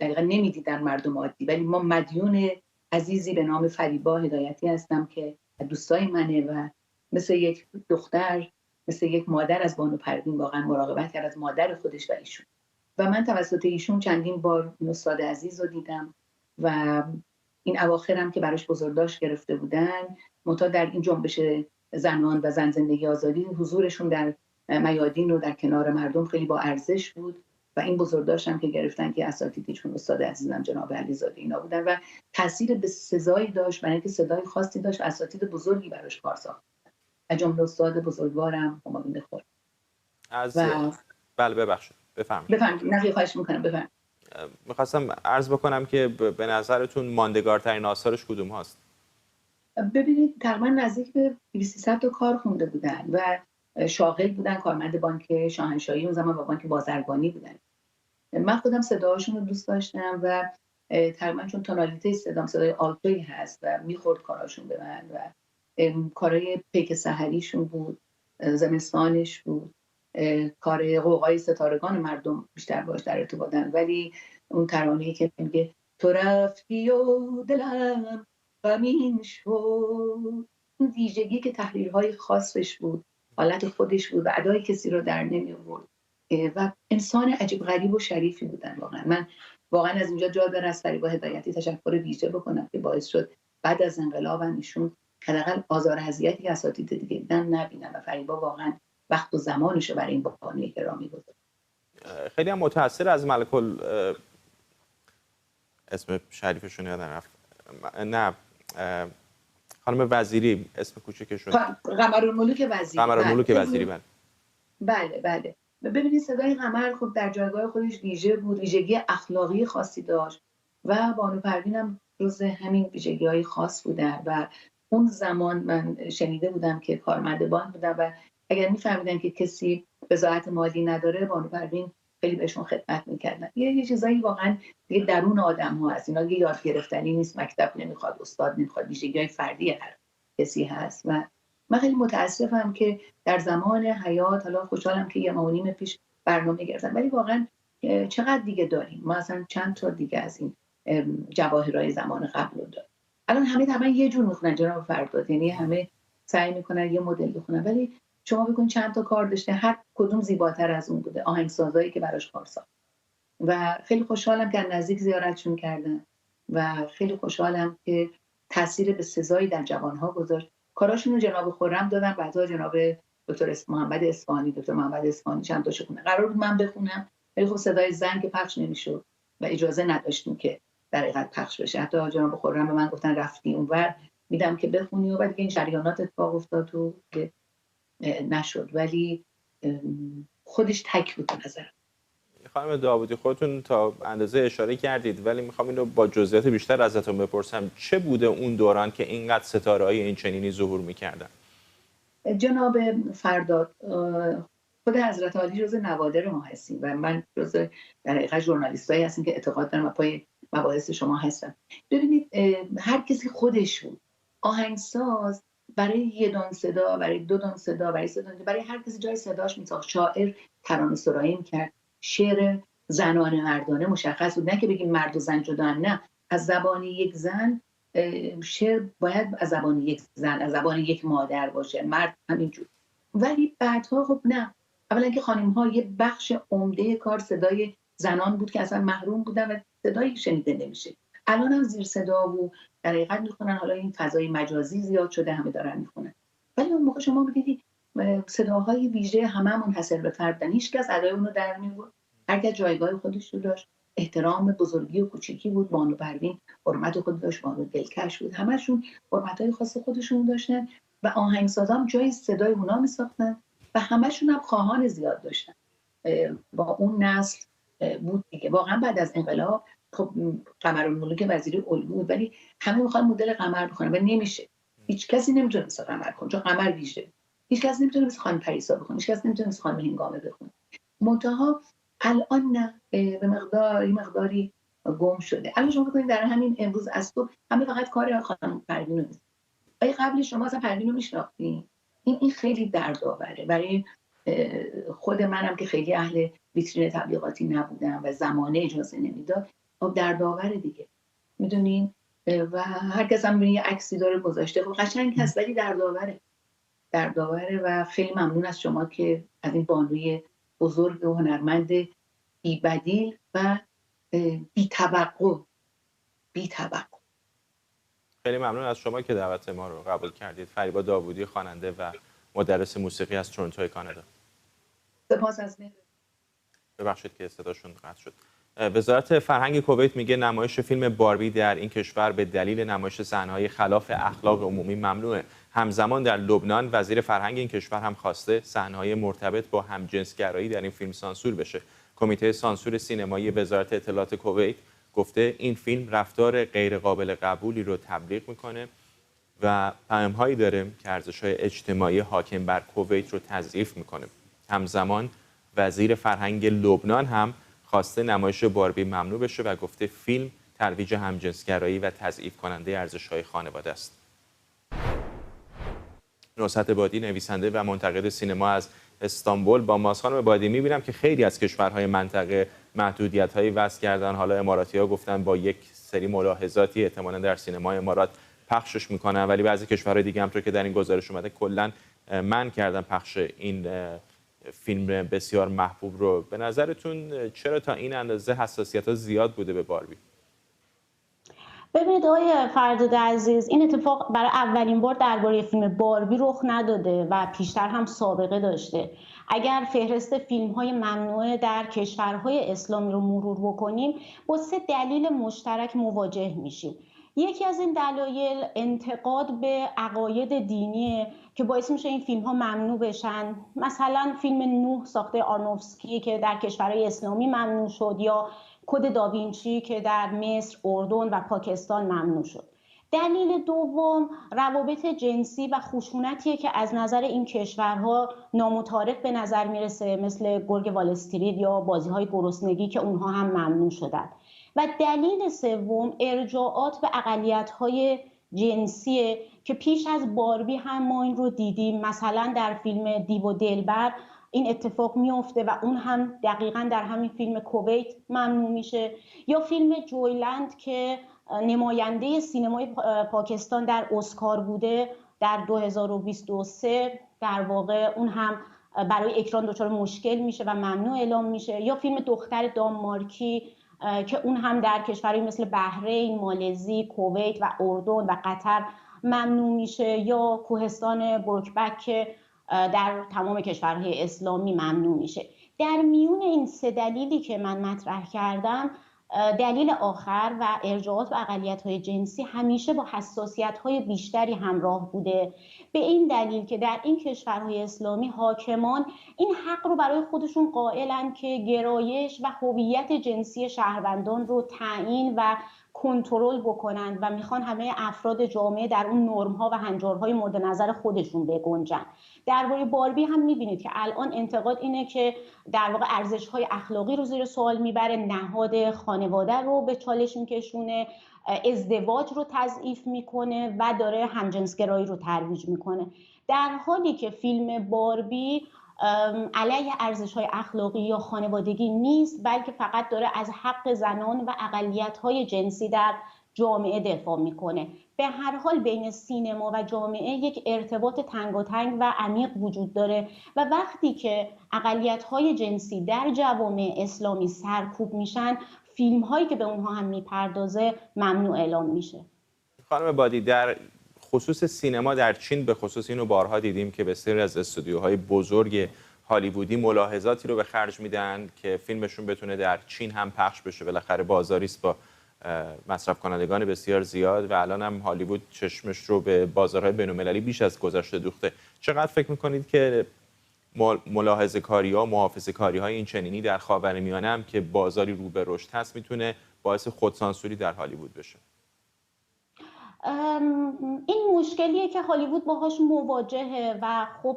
دقیقا نمیدیدن مردم عادی، ولی ما مدیون عزیزی به نام فریبا هدایتی هستم که دوستای منه و مثل یک دختر، مثل یک مادر از بانو پروین واقعا مراقبت کرد، از مادر خودش و ایشون. و من توسط ایشون چندین بار این استاد عزیز رو دیدم و این اواخرم که براش بزرگداشت گرفته بودن، منتها در این جنبش زنان و زن زندگی آزادی حضورشون در میادین و در کنار مردم خیلی با ارزش بود و این بزرگداشت هم که گرفتن که اساتیدشون استاد عزیزم جناب علیزاده اینا بودن و تاثیر به سزایی داشت، برای اینکه صدای خاصی داشت و اساتید بزرگی براش کار ساختن، از جمله استاد بزرگوارم همایون خرم. بله ببخشید بفرمایید. نه خواهش میکنم بفرمایید. میخواستم عرض بکنم که به نظرتون ماندگارترین آثارش کدوم هاست؟ ببینید تقریبا نزدیک به 200 تا کار خونده بودن و شاغل بودن، کارمند بانک شاهنشاهی اون زمان با بانک بازرگانی بودن. من خودم صداهاشون رو دوست داشتم و تقریبا چون تونالیته صدام صدای آلتویی هست و میخورد کاراشون به من و کارهای پیک سحریشون بود، زمستانش بود، کار قوقای ستارگان مردم بیشتر باش در ارتباطن، ولی اون ترانه‌ای که میگه تو رفتی و دلم غمین شد، اون ویژگی که تحریرهای خاصش بود، حالت خودش بود و ادای کسی رو در نمی آورد و انسان عجیب غریب و شریفی بودن. واقعا من واقعا از اینجا جا داره از فریبا هدایتی تشکر ویژه بکنم که باعث شد بعد از انقلاب ایشون حداقل آزار و اذیتی که اساتید دیگه دیدن نبینن و فریبا واقعا وقت و زمانش رو برای این بانوی گرامی گذاشت. خیلی هم متأثر از ملکل اسم شریفشون یادم رفت، نه خانم وزیری اسم کوچکشون، قمرالملوک وزیری. قمرالملوک وزیری بله. ببینید صدای قمر خب در جایگاه خودش ویژه بود، ویژگی اخلاقی خاصی داشت و بانو پروین هم جز همین ویژگی‌های خاص بودن و اون زمان من شنیده بودم که کارمند بانک بودن و اگر می‌فهمیدن که کسی وضاحت مالی نداره، بانو پروین خیلی بهشون خدمت می‌کردن. یه چیزایی واقعا دیگه درون آدم‌ها هست، اینا دیگه یاد گرفتنی نیست، مکتب نمیخواد، استاد نمیخواد، ویژگی‌های فردی هر کسی هست و من خیلی متاسفم که در زمان حیات، حالا خوشحالم که 1.5 ماه پیش برنامه گرفتن، ولی واقعا چقدر دیگه داریم؟ ما اصلا چند تا دیگه از این جواهرهای زمان قبل رو داریم. الان همه تقریبا یه جور میخونن جناب فرداد، یعنی همه سعی میکنن یه مدل بخونن، ولی شما ببین چند تا کار داشته، هر کدوم زیباتر از اون بوده، آهنگسازایی که براش کار ساخت و خیلی خوشحالم که نزدیک زیارتشون کردن و خیلی خوشحالم که تاثیر به سزایی در جوانها گذاشت. کاراشون رو جناب خرم دادن، بعدا جناب دکتر محمد اصفهانی چند تاشو خونه قرار بود من بخونم، ولی خب صدای زنگ پخش نمیشد و اجازه نداشتیم که در حقیقت پخش بشه. حتی جناب خرم به من گفتن رفتی اونور میدم که بخونی و بعد این جریانات اتفاق افتاد و که نشد، ولی خودش تک بود به نظرم. خانم داوودی خودتون تا اندازه اشاره کردید، ولی میخوام اینو با جزئیات بیشتر ازتون بپرسم، چه بوده اون دوران که اینقدر ستاره‌های این چنینی ظهور میکردن؟ جناب فرداد، خود حضرت عالی جزء نوادر ما هستیم و من جزء در حقیقت ژورنالیستایی هستیم که اعتقاد دارم پای مباحث شما هستم. ببینید هر کسی خودش بود، آهنگساز برای 1 دان صدا، برای 2 دان صدا، برای هر کسی جای صداش میساخت. شاعر ترانه سرایی میکرد، شعر زنانه مردانه مشخص بود، نه که بگیم مرد و زن جدا، نه، از زبان یک زن شعر باید از زبان یک زن، از زبان یک مادر باشه، مرد همینجور. ولی بعدها خب نه، اولا که خانم ها یه بخش عمده کار صدای زنان بود که اصلا محروم بودن و صدایی شنیده نمیشه. الان هم زیر صدا و در حقیقت میخونن، حالا این فضای مجازی زیاد شده همه دارن میخونن، ولی اون موقع شما میدیدی صداهای ویژه همه منحصر به فرد بودن، هیچ کس ادای اونو در نمی‌آورد، هر کس جایگاه خودش رو داشت، احترام بزرگی و کوچیکی بود. بانو پروین حرمت خود داشت، بانو دلکش بود، همشون حرمت‌های خاص خودشون داشتن و آهنگسازام جای صدای اونا میساختن و همشون هم خواهان زیاد داشتن. با اون نسل بود دیگه. واقعا بعد از انقلاب خب قمرالملوک وزیری الگو بود، ولی همه میخوان مدل قمر بخونن و نمیشه. هیچ کسی نمیتونه مثل قمر کنه، چون قمر ویژه. هیچ کس نمیتونه مثل خانم پریسا بخونه، هیچ کس نمیتونه مثل خانم هنگامه بخونه. منتها الان نه، به مقداری گم شده. الان شما بکنید در همین امروز از تو همه فقط کار خانم پروین رو می‌کنن. آیا قبل شما اصلا پروین رو میشناختین؟ این خیلی دردآوره برای خود منم که خیلی اهل ویترین تبلیغاتی نبودم و زمانه اجازه نمیداد. خب دردآوره دیگه، میدونین. و هر کس هم یه عکسی داره گذاشته، خب قشنگ هست ولی دردآوره. و خیلی ممنون از شما که از این بانوی بزرگ و هنرمند بی‌بدیل و بی‌توقع خیلی ممنون از شما که دعوت ما رو قبول کردید. فریبا داوودی، خواننده و مدرس موسیقی از تورنتو کانادا. سپاس از مهر. ببخشید که صداشون قطع شد. وزارت فرهنگ کویت میگه نمایش فیلم باربی در این کشور به دلیل نمایش صحنه‌های خلاف اخلاق عمومی ممنوعه. همزمان در لبنان وزیر فرهنگ این کشور هم خواسته صحنه‌های مرتبط با همجنسگرایی در این فیلم سانسور بشه. کمیته سانسور سینمایی وزارت اطلاعات کویت گفته این فیلم رفتار غیرقابل قبولی رو تبلیغ میکنه و پیام‌هایی داره که ارزش‌های اجتماعی حاکم بر کویت رو تضعیف میکنه. همزمان وزیر فرهنگ لبنان هم خواسته نمایش باربی ممنوع بشه و گفته فیلم ترویج همجنسگرایی و تضعیف کننده ارزش‌های خانواده است. نصرت بادی، نویسنده و منتقد سینما از استانبول، با ماست. خانم بادی، می‌بینم که خیلی از کشورهای منطقه محدودیت‌هایی وضع کردن. حالا اماراتی‌ها گفتن با یک سری ملاحظاتی احتمالاً در سینمای امارات پخشش می‌کنن، ولی بعضی کشورهای دیگه همونطور که در این گزارش اومده کلاً منع کردن پخش این فیلم بسیار محبوب رو. به نظرتون چرا تا این اندازه حساسیت‌ها زیاد بوده به باربی؟ ببینید آقای فرداد عزیز، این اتفاق برای اولین بار درباره فیلم باربی رخ نداده و پیشتر هم سابقه داشته. اگر فهرست فیلم‌های ممنوعه در کشورهای اسلامی رو مرور بکنیم، با 3 دلیل مشترک مواجه میشیم. یکی از این دلایل انتقاد به عقاید دینیه که باعث میشه این فیلم‌ها ممنوع بشن. مثلا فیلم نوح ساخته آرنوفسکی که در کشورهای اسلامی ممنوع شد، یا کد داوینچی که در مصر، اردن و پاکستان ممنوع شد. دلیل دوم روابط جنسی و خشونتیه که از نظر این کشورها نامتعارف به نظر میرسه، مثل گرگ وال استریت یا بازی‌های گرسنگی که اونها هم ممنوع شدن. و دلیل سوم ارجاعات به اقلیت‌های جنسیه که پیش از باربی هم ما این رو دیدیم. مثلا در فیلم دیو و دلبر این اتفاق میفته و اون هم دقیقاً در همین فیلم کویت ممنوع میشه. یا فیلم جویلند که نماینده سینمای پاکستان در اسکار بوده در 2023، در واقع اون هم برای اکران دچار مشکل میشه و ممنوع اعلام میشه. یا فیلم دختر دانمارکی که اون هم در کشورهای مثل بحرین، مالزی، کویت و اردن و قطر ممنوع میشه. یا کوهستان بروکبک که در تمام کشورهای اسلامی ممنوع میشه. در میون این 3 دلیلی که من مطرح کردم، دلیل آخر و ارجاعات به اقلیت‌های جنسی همیشه با حساسیت‌های بیشتری همراه بوده، به این دلیل که در این کشورهای اسلامی حاکمان این حق رو برای خودشون قائلن که گرایش و هویت جنسی شهروندان رو تعیین و کنترل بکنن و میخوان همه افراد جامعه در اون نرم‌ها و هنجارهای مورد نظر خودشون بگنجن. درباره باربی هم میبینید که الان انتقاد اینه که در واقع ارزش‌های اخلاقی رو زیر سوال میبره، نهاد خانواده رو به چالش میکشونه، ازدواج رو تضعیف میکنه و داره همجنسگرایی رو ترویج میکنه. در حالی که فیلم باربی علیه ارزش‌های اخلاقی یا خانوادگی نیست، بلکه فقط داره از حق زنان و اقلیت‌های جنسی در جامعه دفاع میکنه. به هر حال بین سینما و جامعه یک ارتباط تنگاتنگ و عمیق وجود داره و وقتی که اقلیت‌های جنسی در جوامع اسلامی سرکوب میشن، فیلم‌هایی که به اونها هم میپردازه ممنوع اعلام میشه. خانم بادی، در خصوص سینما در چین به خصوص اینو بارها دیدیم که بسیاری از استودیوهای بزرگ هالیوودی ملاحظاتی رو به خرج میدن که فیلمشون بتونه در چین هم پخش بشه. بالاخره بازاری است با مصرف کنندگان بسیار زیاد و الان هم هالیوود چشمش رو به بازارهای بین‌المللی بیش از گذشته دوخته. چقدر فکر میکنید که ملاحظه‌کاری‌ها، محافظه‌کاری‌های این چنینی در خاورمیانه هم که بازاری رو به رشد هست میتونه باعث خودسانسوری در هالیوود بشه؟ این مشکلیه که هالیوود باهاش مواجهه و خب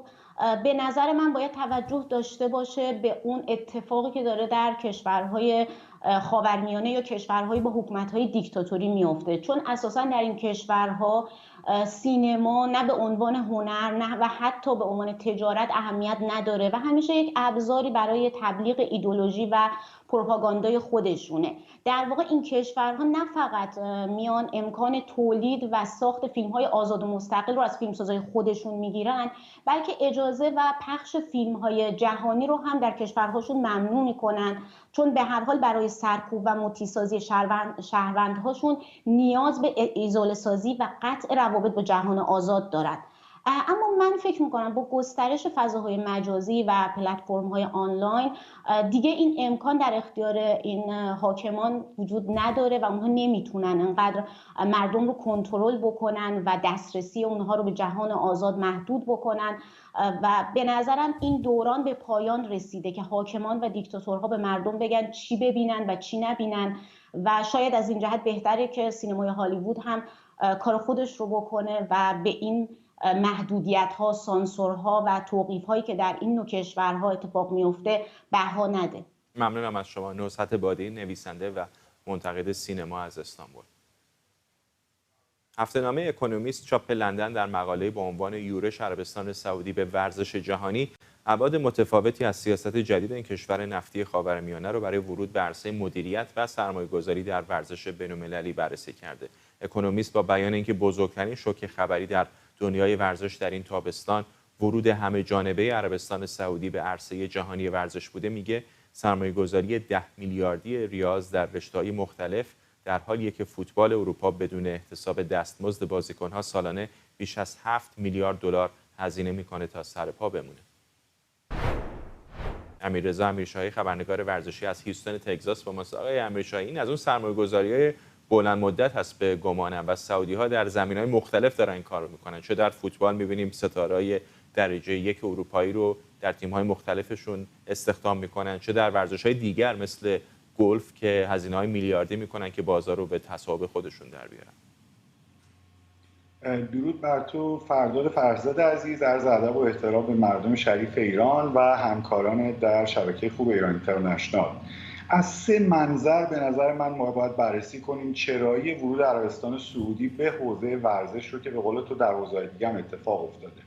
به نظر من باید توجه داشته باشه به اون اتفاقی که داره در کشورهای خاورمیانه یا کشورهای با حکومت‌های دیکتاتوری میفته، چون اساساً در این کشورها سینما نه به عنوان هنر نه و حتی به عنوان تجارت اهمیت نداره و همیشه یک ابزاری برای تبلیغ ایدئولوژی و پروپاگاندای خودشونه. در واقع این کشورها نه فقط میان امکان تولید و ساخت فیلم‌های آزاد و مستقل رو از فیلمسازای خودشون میگیرن، بلکه اجازه و پخش فیلم‌های جهانی رو هم در کشورهاشون ممنوع میکنن، چون به هر حال برای سرکوب و مطی‌سازی شهروندهاشون نیاز به ایزوله‌سازی و قطع روابط با جهان آزاد دارند. اما من فکر میکنم با گسترش فضاهای مجازی و پلتفرم‌های آنلاین دیگه این امکان در اختیار این حاکمان وجود نداره و اونها نمیتونن انقدر مردم رو کنترل بکنن و دسترسی اونها رو به جهان آزاد محدود بکنن و به نظرم این دوران به پایان رسیده که حاکمان و دیکتاتورها به مردم بگن چی ببینن و چی نبینن و شاید از این جهت بهتره که سینمای هالیوود هم کار خودش رو بکنه و به این محدودیت‌ها، سانسورها و توقیف‌هایی که در این نوع کشورها اتفاق میفته بها نده. ممنونم از شما. نصرت بادی، نویسنده و منتقد سینما از استانبول. هفته‌نامه اکونومیست چاپ لندن در مقاله با عنوان یورش عربستان سعودی به ورزش جهانی ابعاد متفاوتی از سیاست جدید این کشور نفتی خاورمیانه را برای ورود به عرصه مدیریت و سرمایه‌گذاری در ورزش بین‌المللی بررسی کرده. اکونومیست با بیان اینکه بزرگترین شوک خبری در دنیای ورزش در این تابستان ورود همه جانبه عربستان سعودی به عرصه جهانی ورزش بوده، میگه سرمایه‌گذاری 10 میلیاردی ریاض در رشته‌های مختلف در حالیه که فوتبال اروپا بدون احتساب دستمزد بازیکن‌ها سالانه بیش از 7 میلیارد دلار هزینه میکنه تا سر پا بمونه. امیررضا امیرشاهی خبرنگار ورزشی از هیوستن تگزاس با ماست. آقای امیرشاهی، این از اون سرمایه‌گذاری‌های بلند مدت هست به گمانم و سعودی‌ها در زمینه‌های مختلف دارن این کارو میکنن. چه در فوتبال می‌بینیم ستاره‌های درجه یک اروپایی رو در تیم‌های مختلفشون استخدام میکنن، چه در ورزش‌های دیگر مثل گلف که هزینه‌های میلیاردی میکنن که بازار رو به تصاحب خودشون در بیارن. درود بر تو فرداد فرزاد عزیز، عرض ادب و احترام به مردم شریف ایران و همکاران در شبکه خوب ایران اینترنشنال. از سه منظر به نظر من ما باید بررسی کنیم چرایی ورود عربستان سعودی به حوزه ورزش رو که به قول تو در حوزه‌های دیگه هم اتفاق افتاده.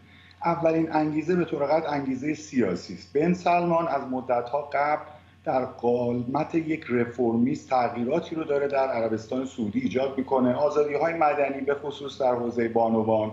اولین انگیزه به طور قطع انگیزه سیاسی است. بن سلمان از مدت‌ها قبل در قالمت یک رفرمیست تغییراتی رو داره در عربستان سعودی ایجاد میکنه. آزادی‌های مدنی به خصوص در حوزه بانوان،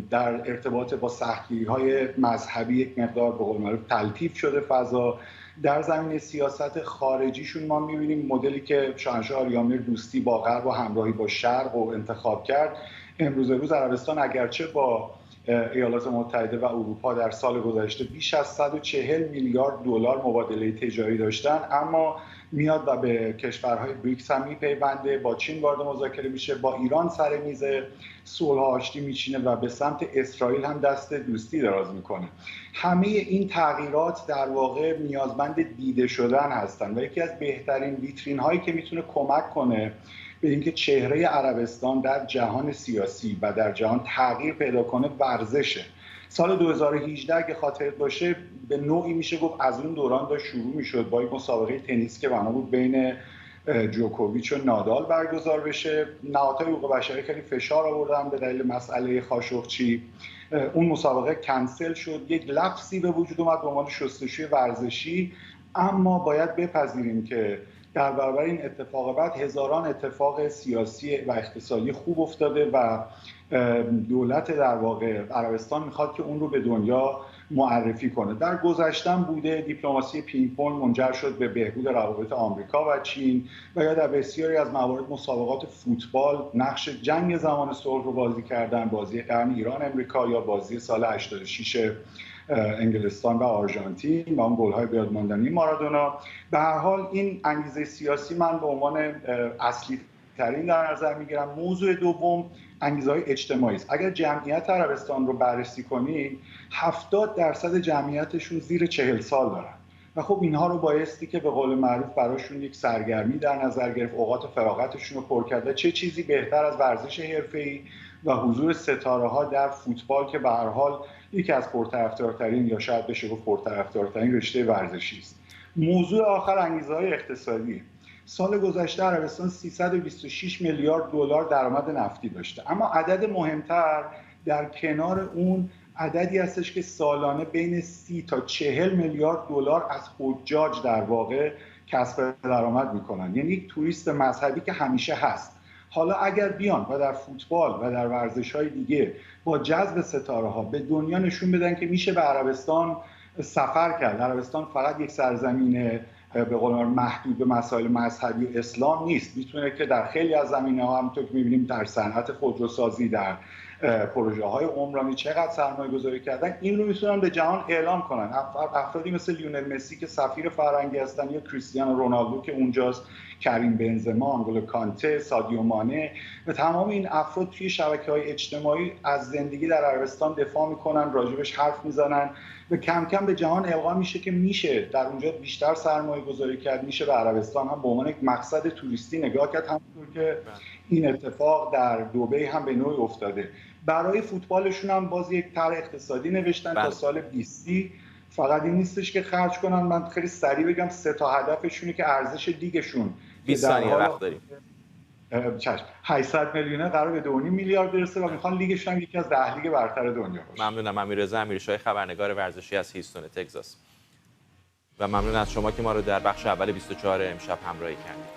در ارتباط با سختگیری‌های مذهبی یک مقدار به قول معروف تلطیف شده فضا. در زمینه سیاست خارجیشون ما می‌بینیم مدلی که شاهنشاه آریامیر دوستی با غرب و همراهی با شرق و انتخاب کرد. امروز عربستان اگرچه با ایالات متحده و اروپا در سال گذشته بیش از 140 میلیارد دلار مبادله تجاری داشتن، اما میاد و به کشورهای بریکس هم میپیونده، با چین وارد مذاکره میشه، با ایران سر میز صلح آشتی میچینه و به سمت اسرائیل هم دست دوستی دراز میکنه. همه این تغییرات در واقع نیازمند دیده شدن هستن و یکی از بهترین ویترین هایی که میتونه کمک کنه به اینکه چهره عربستان در جهان سیاسی و در جهان تغییر پیدا کنه ورزشه. سال 2018 اگه خاطرت باشه به نوعی میشه گفت از اون دوران داشت شروع میشد با یک مسابقه تنیس که بنا بود بین جوکوویچ و نادال برگزار بشه. نهادهای حقوق بشری خیلی فشار آوردن به دلیل مسئله خاشقچی. اون مسابقه کنسل شد. یک لفظی به وجود اومد به عنوان شستشوی ورزشی، اما باید بپذیریم که در برابر این اتفاق بعد هزاران اتفاق سیاسی و اقتصادی خوب افتاده و دولت در واقع عربستان میخواد که اون رو به دنیا معرفی کنه. در گذشته‌ام بوده دیپلماسی پینگ پونگ منجر شد به بهبود روابط آمریکا و چین و یا در بسیاری از موارد مسابقات فوتبال نقش جنگ زمان صلح رو بازی کردن، بازی قرن ایران امریکا یا بازی سال 86 انگلستان و آرژانتین و اون گل‌های بیادماندنی مارادونا. به هر حال این انگیزه سیاسی من به عنوان اصلی ترین در نظر میگیرم. موضوع دوم انگیزه‌های اجتماعی است. اگر جمعیت عربستان رو بررسی کنیم 70% جمعیتشون زیر 40 سال دارن و خب اینها رو بایستی که به قول معروف براشون یک سرگرمی در نظر گرفت، اوقات فراغتشون رو پر کرده. چه چیزی بهتر از ورزش حرفه‌ای و حضور ستاره ها در فوتبال که به هر حال یکی از پرطرفدارترین یا شاید بشه گفت پرطرفدارترین رشته ورزشی است. موضوع آخر انگیزه‌های اقتصادی. سال گذشته عربستان 326 میلیارد دلار درآمد نفتی داشته، اما عدد مهمتر در کنار اون عددی هستش که سالانه بین 30 تا 40 میلیارد دلار از حجاج در واقع کسب درآمد میکنن، یعنی یک توریست مذهبی که همیشه هست. حالا اگر بیان و در فوتبال و در ورزش‌های دیگه با جذب ستاره‌ها به دنیا نشون بدن که میشه به عربستان سفر کرد، عربستان فقط یک سرزمین به قول محدود به مسائل مذهبی و اسلام نیست، میتونه که در خیلی از زمینه‌ها همونطور که می‌بینیم در صنعت خودروسازی، در پروژه‌های عمرانی چقدر سرمایه‌گذاری کردن، این رو میتونن به جهان اعلام کنن. افرادی مثل لیونل مسی که سفیر فرهنگی هستن یا کریستیانو رونالدو که اونجاست، کریم بنزما، آنگولو کانته، سادیو مانه و تمام این افراد توی شبکه‌های اجتماعی از زندگی در عربستان دفاع میکنن، راجبش حرف میزنن و کم کم به جهان القا میشه که میشه در اونجا بیشتر سرمایه گذاری کرد، میشه به عربستان هم به عنوان یک مقصد توریستی نگاه کرد، همونطور که این اتفاق در دبی هم به نوعی افتاده. برای فوتبالشون هم باز یک طرح اقتصادی نوشتن تا سال 2030. فقط این نیستش که خرج کنن، من خیلی سریع بگم 3 تا هدفشونه که ارزش لیگشون 20 ثانیه وقت داریم. 800 میلیونه قرار به 2.5 میلیارد برسه و میخوان لیگشون هم یکی از 10 لیگ برتر دنیا باشه. ممنونم. امیررضا امیرشاه، خبرنگار ورزشی از هیوستون تگزاس. و ممنون از شما که ما رو در بخش اول 24 امشب همراهی کردید.